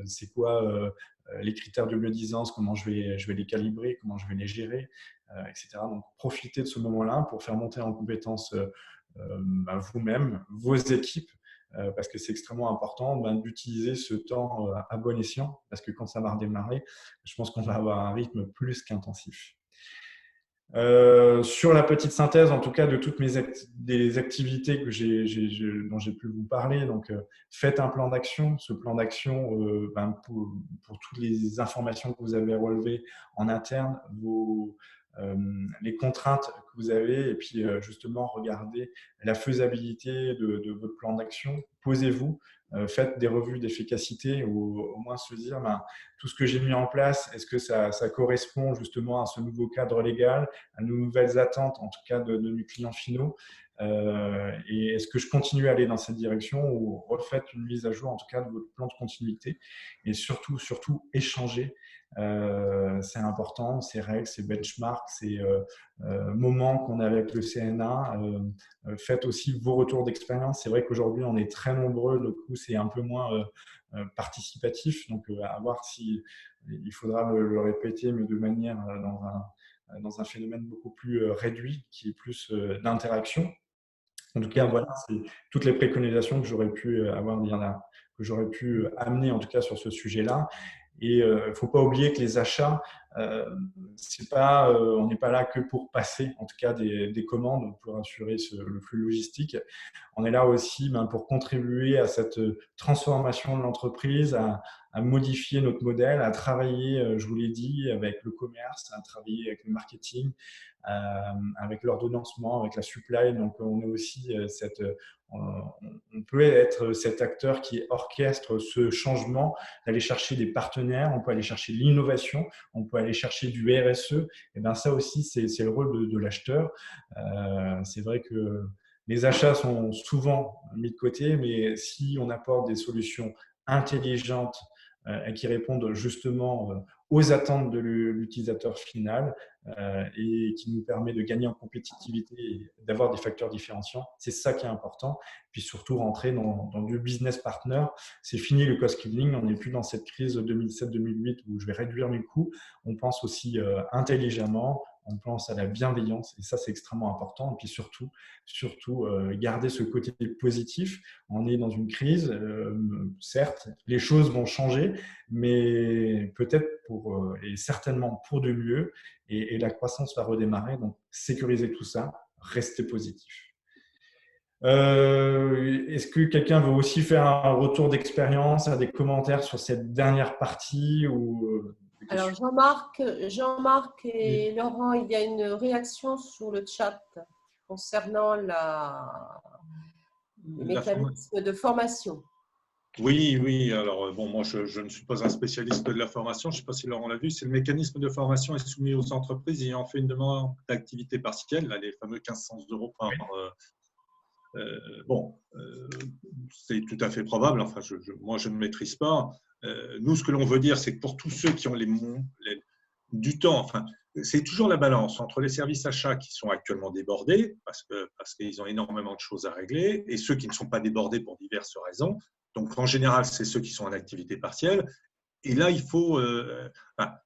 Speaker 2: c'est quoi les critères de biodisance, comment je vais les calibrer, comment je vais les gérer, etc. Donc, profitez de ce moment-là pour faire monter en compétence vous-même, vos équipes, parce que c'est extrêmement important d'utiliser ce temps à bon escient, parce que quand ça va redémarrer, je pense qu'on va avoir un rythme plus qu'intensif. Sur la petite synthèse, en tout cas, de toutes des activités dont j'ai pu vous parler, donc faites un plan d'action. Ce plan d'action, pour toutes les informations que vous avez relevées en interne, les contraintes que vous avez, et puis justement, regardez la faisabilité de votre plan d'action. Posez-vous, faites des revues d'efficacité, ou au moins se dire tout ce que j'ai mis en place, est-ce que ça correspond justement à ce nouveau cadre légal, à nos nouvelles attentes, en tout cas de nos clients finaux, et est-ce que je continue à aller dans cette direction, ou refaites une mise à jour en tout cas de votre plan de continuité, et surtout échanger. C'est important, ces règles, ces benchmarks, ces moments qu'on a avec le CNA. Faites aussi vos retours d'expérience. C'est vrai qu'aujourd'hui, on est très nombreux, du coup, c'est un peu moins participatif. Donc, à voir si il faudra le répéter, mais de manière dans un phénomène beaucoup plus réduit, qui est plus d'interaction. En tout cas, voilà, c'est toutes les préconisations que j'aurais pu que j'aurais pu amener en tout cas sur ce sujet-là. Et il ne faut pas oublier que les achats, on n'est pas là que pour passer en tout cas des commandes, pour assurer le flux logistique. On est là aussi pour contribuer à cette transformation de l'entreprise, à modifier notre modèle, à travailler, je vous l'ai dit, avec le commerce, à travailler avec le marketing, avec l'ordonnancement, avec la supply. Donc, on est aussi on peut être cet acteur qui orchestre ce changement, d'aller chercher des partenaires, on peut aller chercher l'innovation, on peut aller chercher du RSE. Et bien ça aussi, c'est le rôle de l'acheteur. C'est vrai que les achats sont souvent mis de côté, mais si on apporte des solutions intelligentes et qui répondent justement aux attentes de l'utilisateur final et qui nous permet de gagner en compétitivité et d'avoir des facteurs différenciants, c'est ça qui est important. Puis surtout rentrer dans du business partner. C'est fini le cost killing, on n'est plus dans cette crise 2007-2008 où je vais réduire mes coûts. On pense aussi intelligemment, on pense à la bienveillance, et ça c'est extrêmement important. Et puis surtout garder ce côté positif. On est dans une crise, certes, les choses vont changer, mais peut-être et certainement pour de mieux, et la croissance va redémarrer. Donc sécuriser tout ça, rester positif. Est-ce que quelqu'un veut aussi faire un retour d'expérience, des commentaires sur cette dernière partie ou
Speaker 3: Alors Jean-Marc et Laurent, il y a une réaction sur le chat concernant les mécanismes de formation.
Speaker 1: Oui. Alors, moi, je ne suis pas un spécialiste de la formation. Je ne sais pas si Laurent l'a vu. C'est le mécanisme de formation est soumis aux entreprises ayant fait une demande d'activité partielle, là, les fameux 1 500 € par c'est tout à fait probable. Enfin, moi, je ne maîtrise pas. Nous, ce que l'on veut dire, c'est que pour tous ceux qui ont du temps, enfin, c'est toujours la balance entre les services achats qui sont actuellement débordés parce qu'ils ont énormément de choses à régler, et ceux qui ne sont pas débordés pour diverses raisons. Donc, en général, c'est ceux qui sont en activité partielle. Et là,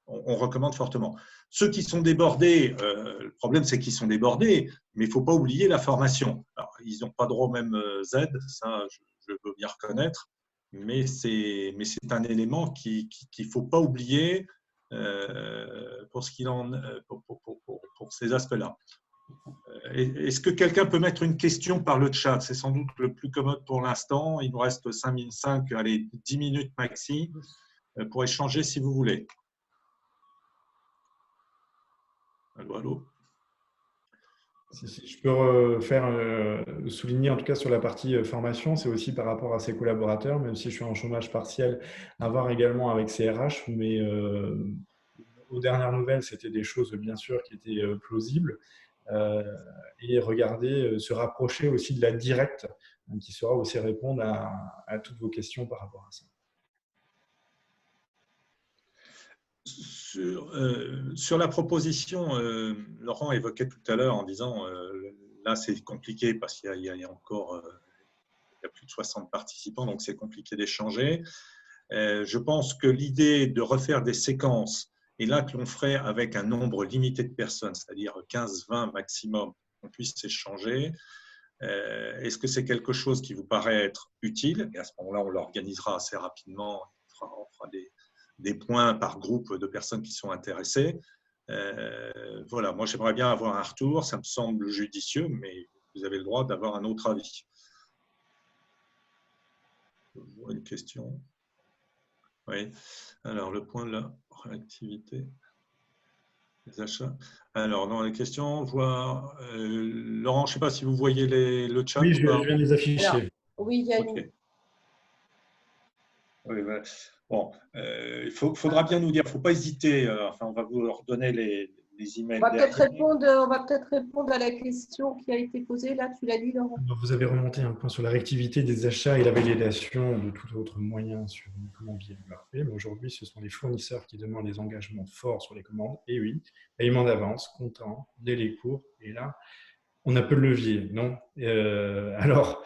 Speaker 1: on recommande fortement. Ceux qui sont débordés, le problème, c'est qu'ils sont débordés, mais il ne faut pas oublier la formation. Alors, ils n'ont pas droit au même Z, ça, je veux bien reconnaître, mais c'est un élément qu'il ne faut pas oublier pour pour ces aspects-là. Est-ce que quelqu'un peut mettre une question par le chat? C'est sans doute le plus commode pour l'instant. Il nous reste 5, allez, 10 minutes maxi pour échanger si vous voulez. Allô, allô?
Speaker 2: Si je peux souligner en tout cas sur la partie formation, c'est aussi par rapport à ses collaborateurs, même si je suis en chômage partiel, à voir également avec ses RH, mais aux dernières nouvelles, c'était des choses bien sûr qui étaient plausibles, et regarder, se rapprocher aussi de la directe, qui saura aussi répondre à toutes vos questions par rapport à ça.
Speaker 1: Sur la proposition, Laurent évoquait tout à l'heure en disant là c'est compliqué parce qu'il y a encore il y a plus de 60 participants, donc c'est compliqué d'échanger. Je pense que l'idée de refaire des séquences, et là que l'on ferait avec un nombre limité de personnes, c'est-à-dire 15-20 maximum, qu'on puisse échanger, est-ce que c'est quelque chose qui vous paraît être utile? Et à ce moment-là, on l'organisera assez rapidement, on fera des points par groupe de personnes qui sont intéressées. Voilà, moi j'aimerais bien avoir un retour, ça me semble judicieux, mais vous avez le droit d'avoir un autre avis. Je vois une question. Oui, alors le point de la réactivité des achats. Alors, dans les questions, voir. Laurent, je ne sais pas si vous voyez le chat.
Speaker 2: Oui, je viens de les afficher.
Speaker 3: Alors, oui, il y a une.
Speaker 1: Okay. Oui, ouais. Bon, il faudra bien nous dire, il ne faut pas hésiter. Enfin, on va vous leur donner les emails.
Speaker 3: On va peut-être répondre à la question qui a été posée. Là, tu l'as dit, Laurent.
Speaker 2: Vous avez remonté un point sur la réactivité des achats et la validation de tout autre moyen sur une commande via l'ERP. Mais aujourd'hui, ce sont les fournisseurs qui demandent des engagements forts sur les commandes. Et oui, paiement d'avance, comptant, délai court. Et là, on a peu de levier, non? Alors,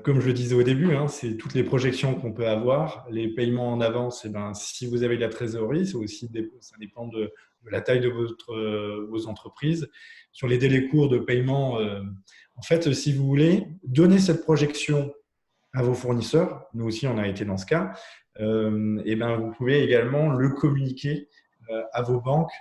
Speaker 2: comme je le disais au début, c'est toutes les projections qu'on peut avoir. Les paiements en avance, si vous avez de la trésorerie, ça dépend de la taille de vos entreprises. Sur les délais courts de paiement, en fait, si vous voulez, donner cette projection à vos fournisseurs, nous aussi on a été dans ce cas, vous pouvez également le communiquer à vos banques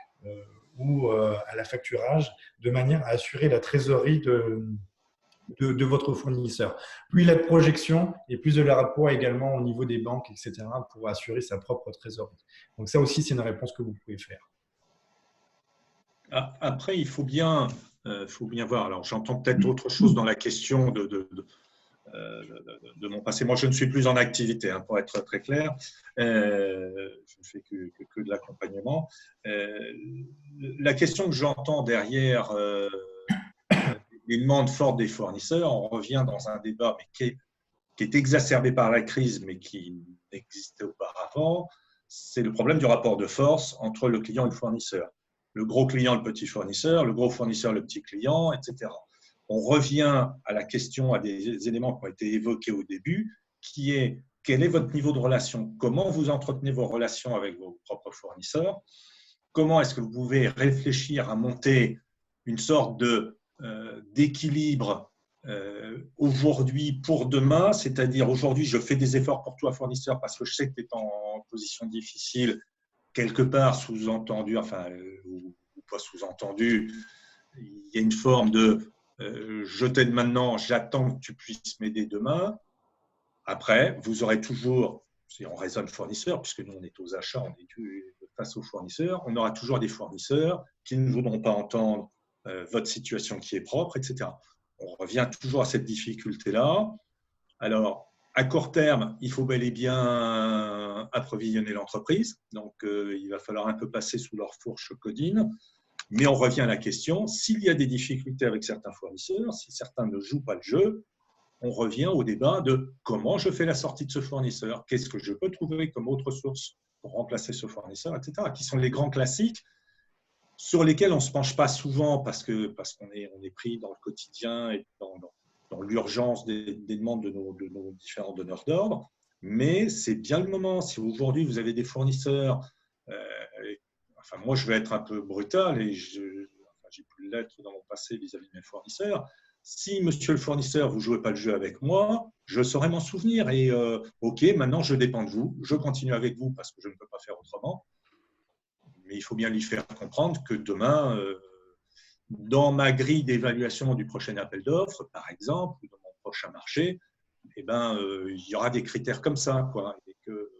Speaker 2: ou à la facturage de manière à assurer la trésorerie de votre fournisseur. Plus la projection et plus de la rapport également au niveau des banques, etc., pour assurer sa propre trésorerie. Donc ça aussi, c'est une réponse que vous pouvez faire.
Speaker 1: Après, il faut bien voir. Alors, j'entends peut-être autre chose dans la question de mon passé. Moi, je ne suis plus en activité, pour être très clair. Je ne fais que de l'accompagnement. La question que j'entends derrière les demandes fortes des fournisseurs, on revient dans un débat qui est exacerbé par la crise, mais qui existait auparavant, c'est le problème du rapport de force entre le client et le fournisseur. Le gros client, le petit fournisseur, le gros fournisseur, le petit client, etc. On revient à la question, à des éléments qui ont été évoqués au début, qui est quel est votre niveau de relation? Comment vous entretenez vos relations avec vos propres fournisseurs? Comment est-ce que vous pouvez réfléchir à monter une sorte d'équilibre aujourd'hui pour demain, c'est-à-dire aujourd'hui je fais des efforts pour toi fournisseur parce que je sais que tu es en position difficile, quelque part sous-entendu, ou pas sous-entendu, il y a une forme de je t'aide maintenant, j'attends que tu puisses m'aider demain. Après, vous aurez toujours, si on raisonne fournisseur, puisque nous on est aux achats, on est face aux fournisseurs, on aura toujours des fournisseurs qui ne voudront pas entendre votre situation qui est propre, etc. On revient toujours à cette difficulté-là. Alors, à court terme, il faut bel et bien approvisionner l'entreprise. Donc, il va falloir un peu passer sous leur fourche codine. Mais on revient à la question, s'il y a des difficultés avec certains fournisseurs, si certains ne jouent pas le jeu, on revient au débat de comment je fais la sortie de ce fournisseur, qu'est-ce que je peux trouver comme autre source pour remplacer ce fournisseur, etc., qui sont les grands classiques sur lesquels on ne se penche pas souvent parce qu'on est pris dans le quotidien et dans l'urgence des demandes de nos différents donneurs d'ordre. Mais c'est bien le moment. Si aujourd'hui vous avez des fournisseurs, moi je vais être un peu brutal et j'ai pu l'être dans mon passé vis-à-vis de mes fournisseurs. Si, monsieur le fournisseur, vous ne jouez pas le jeu avec moi, je saurai m'en souvenir. Et OK, maintenant je dépends de vous, je continue avec vous parce que je ne peux pas faire autrement. Mais il faut bien lui faire comprendre que demain, dans ma grille d'évaluation du prochain appel d'offres, par exemple, ou dans mon prochain marché, eh ben, il y aura des critères comme ça, quoi. Et que,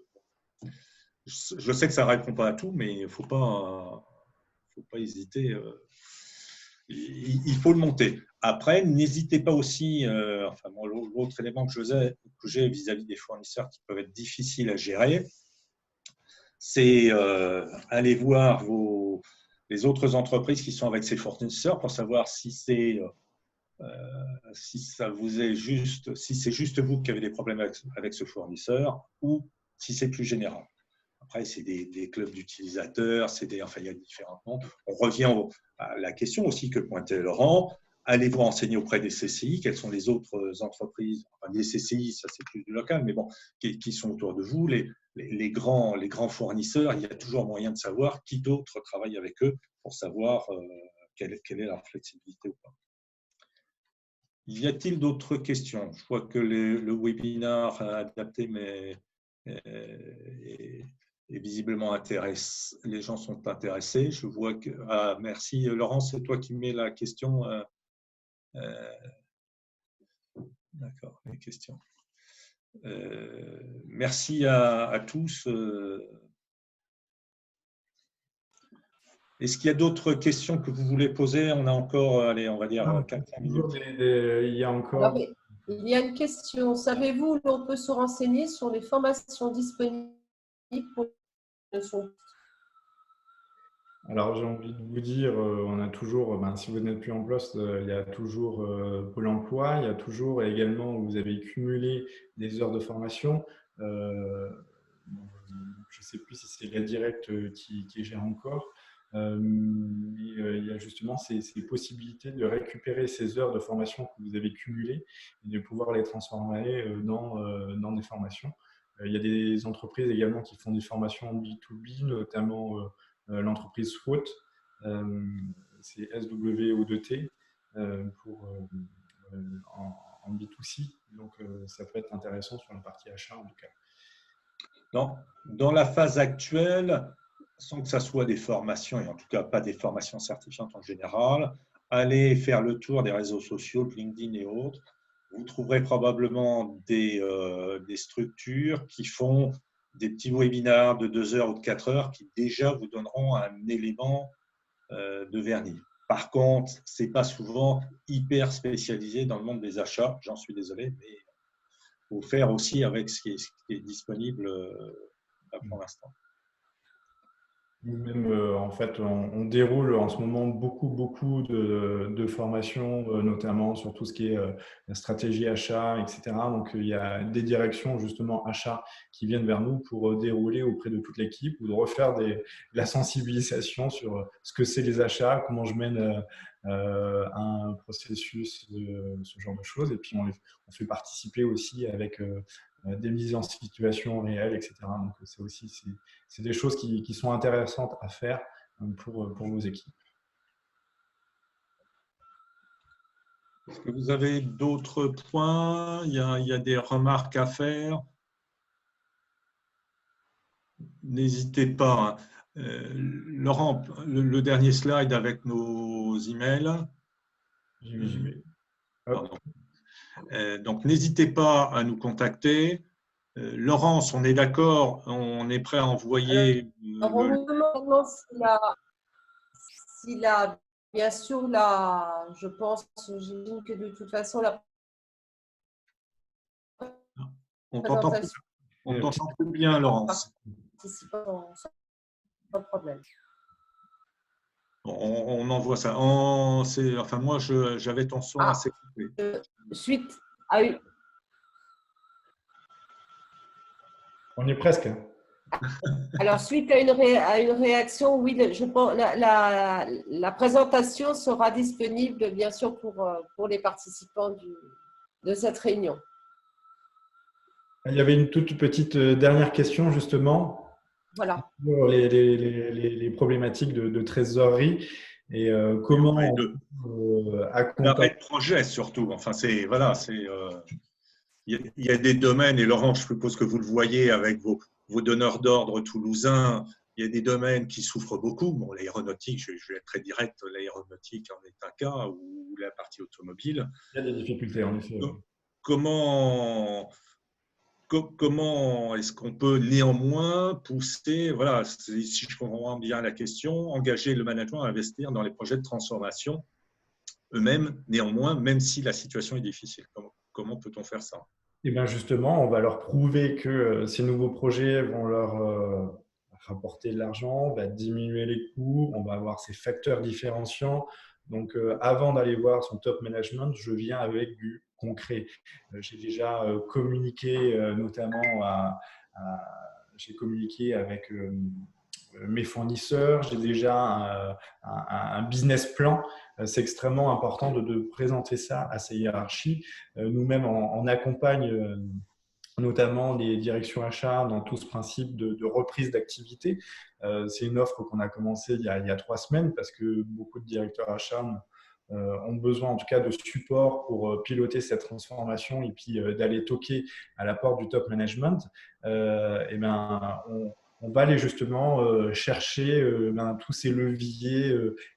Speaker 1: je sais que ça ne répond pas à tout, mais il ne faut pas hésiter. Il faut le monter. Après, n'hésitez pas aussi, enfin, bon, l'autre élément que j'ai vis-à-vis des fournisseurs qui peuvent être difficiles à gérer, c'est aller voir les autres entreprises qui sont avec ces fournisseurs pour savoir si c'est ça vous est juste, si c'est juste vous qui avez des problèmes avec ce fournisseur ou si c'est plus général. Après, c'est des clubs d'utilisateurs, enfin, il y a différents noms. On revient à la question aussi que pointait Laurent. Allez-vous renseigner auprès des CCI, quelles sont les autres entreprises, enfin, les CCI, ça c'est plus du local, mais bon, qui sont autour de vous, les grands fournisseurs, il y a toujours moyen de savoir qui d'autres travaillent avec eux pour savoir quelle est leur flexibilité ou pas. Y a-t-il d'autres questions? Je vois que le webinaire adapté est visiblement intéressé. Les gens sont intéressés. Je vois que… Ah, merci. Laurent, c'est toi qui mets la question. D'accord, les questions. Merci à tous. Est-ce qu'il y a d'autres questions que vous voulez poser? On a encore, allez, on va dire 4-5 minutes.
Speaker 2: Il y a encore…
Speaker 3: Alors, il y a une question. Savez-vous où l'on peut se renseigner sur les formations disponibles pour le son?
Speaker 2: Alors, j'ai envie de vous dire, on a toujours, si vous n'êtes plus en poste, il y a toujours Pôle emploi, il y a toujours également où vous avez cumulé des heures de formation. Je ne sais plus si c'est la directe qui gère encore. Mais il y a justement ces possibilités de récupérer ces heures de formation que vous avez cumulées et de pouvoir les transformer dans des formations. Il y a des entreprises également qui font des formations en B2B, notamment l'entreprise SWOT, c'est SWO2T en B2C. Donc, ça peut être intéressant sur la partie achat en tout cas.
Speaker 1: Dans la phase actuelle, sans que ça soit des formations, et en tout cas pas des formations certifiantes en général, allez faire le tour des réseaux sociaux, LinkedIn et autres. Vous trouverez probablement des structures qui font des petits webinaires de 2 heures ou de 4 heures qui déjà vous donneront un élément de vernis. Par contre, ce n'est pas souvent hyper spécialisé dans le monde des achats, j'en suis désolé, mais il faut faire aussi avec ce qui est disponible pour l'instant.
Speaker 2: Même, en fait, on déroule en ce moment beaucoup de formations, notamment sur tout ce qui est la stratégie achat, etc. Donc, il y a des directions justement achat qui viennent vers nous pour dérouler auprès de toute l'équipe ou de refaire la sensibilisation sur ce que c'est les achats, comment je mène un processus de ce genre de choses. Et puis, on fait participer aussi avec des mises en situation réelles, etc. Donc, c'est des choses qui sont intéressantes à faire pour vos équipes.
Speaker 1: Est-ce que vous avez d'autres points? Il y a des remarques à faire? N'hésitez pas. Laurent, le dernier slide avec nos emails.
Speaker 2: J'y vais.
Speaker 1: Donc, n'hésitez pas à nous contacter. Laurence, on est d'accord, on est prêt à envoyer…
Speaker 3: Alors, on vous demande s'il a, bien sûr, je pense, j'imagine que de toute façon,
Speaker 1: On t'entend plus bien, Laurence.
Speaker 3: Pas de problème.
Speaker 1: On envoie ça. Enfin, moi, j'avais ton son assez coupé.
Speaker 3: Suite à une…
Speaker 2: On est presque.
Speaker 3: Alors, suite à une réaction, oui, je pense la présentation sera disponible, bien sûr, pour les participants de cette réunion.
Speaker 2: Il y avait une toute petite dernière question, justement.
Speaker 3: Voilà.
Speaker 2: Sur les problématiques de trésorerie et comment accompagner…
Speaker 1: L'arrêt de projet, surtout. Enfin, il y a des domaines, et Laurent, je suppose que vous le voyez avec vos donneurs d'ordre toulousains, il y a des domaines qui souffrent beaucoup. Bon, l'aéronautique, je vais être très direct, l'aéronautique en est un cas, ou la partie automobile.
Speaker 2: Il y a des difficultés, en effet.
Speaker 1: Comment est-ce qu'on peut néanmoins pousser, voilà, si je comprends bien la question, engager le management à investir dans les projets de transformation eux-mêmes, néanmoins, même si la situation est difficile? Comment peut-on faire ça?
Speaker 2: Et bien justement, on va leur prouver que ces nouveaux projets vont leur rapporter de l'argent, on va diminuer les coûts, on va avoir ces facteurs différenciants. Donc, avant d'aller voir son top management, je viens avec du concret. J'ai déjà communiqué notamment j'ai communiqué avec mes fournisseurs, j'ai déjà un business plan. C'est extrêmement important de présenter ça à ces hiérarchies. Nous-mêmes, on accompagne notamment les directions achats dans tout ce principe de reprise d'activité. C'est une offre qu'on a commencée il y a 3 semaines parce que beaucoup de directeurs achats ont besoin en tout cas de support pour piloter cette transformation et puis d'aller toquer à la porte du top management. Et ben, on va aller justement chercher tous ces leviers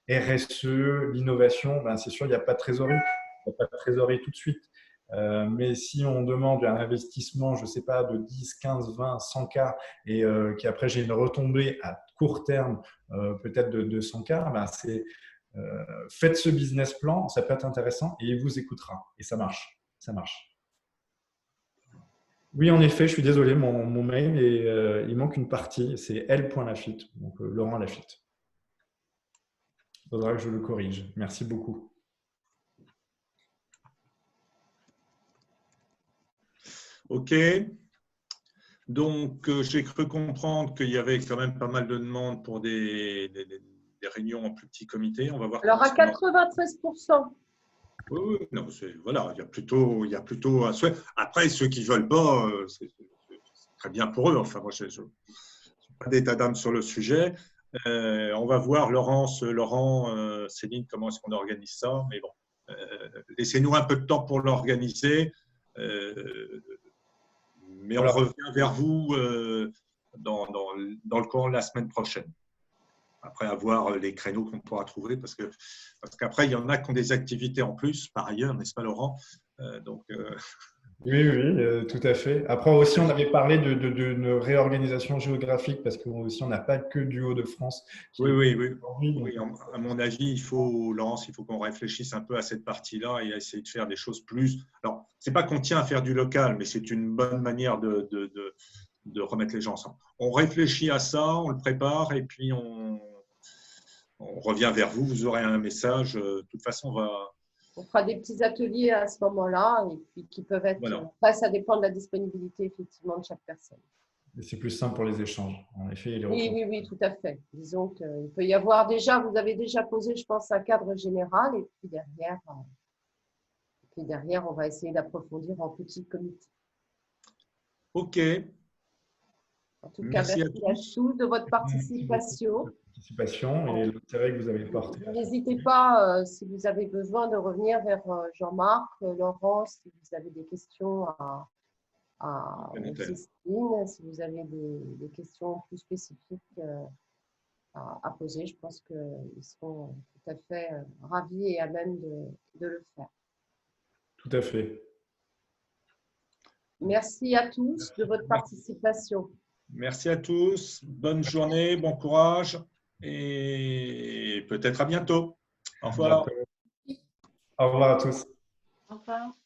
Speaker 2: RSE, l'innovation. C'est sûr, il n'y a pas de trésorerie. Il n'y a pas de trésorerie tout de suite. Mais si on demande un investissement, je ne sais pas, de 10, 15, 20, 100 K et qu'après j'ai une retombée à court terme peut-être de 100 K, c'est faites ce business plan, ça peut être intéressant et il vous écoutera. Et ça marche. Ça marche. Oui, en effet, je suis désolé, mon mail, il manque une partie, c'est l.lafitte, donc Laurent Lafitte. Il faudra que je le corrige. Merci beaucoup.
Speaker 1: OK. Donc, j'ai cru comprendre qu'il y avait quand même pas mal de demandes pour des réunions en plus petits comités. On va voir.
Speaker 3: Alors, à 93%.
Speaker 1: Oui, non, voilà, il y a plutôt un souhait. Après, ceux qui ne veulent pas, c'est très bien pour eux. Enfin, moi, je n'ai pas d'état d'âme sur le sujet. On va voir, Laurent, Céline, comment est-ce qu'on organise ça. Mais bon, laissez-nous un peu de temps pour l'organiser. Mais voilà. On revient vers vous dans le courant de la semaine prochaine. Après avoir les créneaux qu'on pourra trouver, parce qu'après, il y en a qui ont des activités en plus, par ailleurs, n'est-ce pas, Laurent?
Speaker 2: Oui, tout à fait. Après aussi, on avait parlé d'une réorganisation géographique, parce qu'aussi, on n'a pas que du Hauts-de-France.
Speaker 1: Oui. À mon avis, Laurence, il faut qu'on réfléchisse un peu à cette partie-là et à essayer de faire des choses plus… Alors, ce n'est pas qu'on tient à faire du local, mais c'est une bonne manière de remettre les gens ensemble. On réfléchit à ça, on le prépare et puis on revient vers vous. Vous aurez un message. De toute façon,
Speaker 3: on fera des petits ateliers à ce moment-là et puis qui peuvent être…
Speaker 1: Voilà.
Speaker 3: Après, ça dépend de la disponibilité effectivement de chaque personne.
Speaker 2: C'est plus simple pour les échanges. En effet,
Speaker 3: oui, tout à fait. Disons qu'il peut y avoir déjà, vous avez déjà posé, je pense, un cadre général et puis derrière on va essayer d'approfondir en petit comité.
Speaker 1: OK.
Speaker 3: En tout cas, merci à tous de votre participation.
Speaker 2: Et l'intérêt que vous avez porté.
Speaker 3: N'hésitez pas, si vous avez besoin, de revenir vers Jean-Marc, Laurent, si vous avez des questions à Céline, si vous avez des questions plus spécifiques à poser. Je pense qu'ils seront tout à fait ravis et à même de le faire.
Speaker 2: Tout à fait.
Speaker 3: Merci à tous de votre participation.
Speaker 1: Merci à tous. Bonne journée, bon courage et peut-être à bientôt. Au revoir.
Speaker 2: Au revoir à tous.
Speaker 3: Au revoir.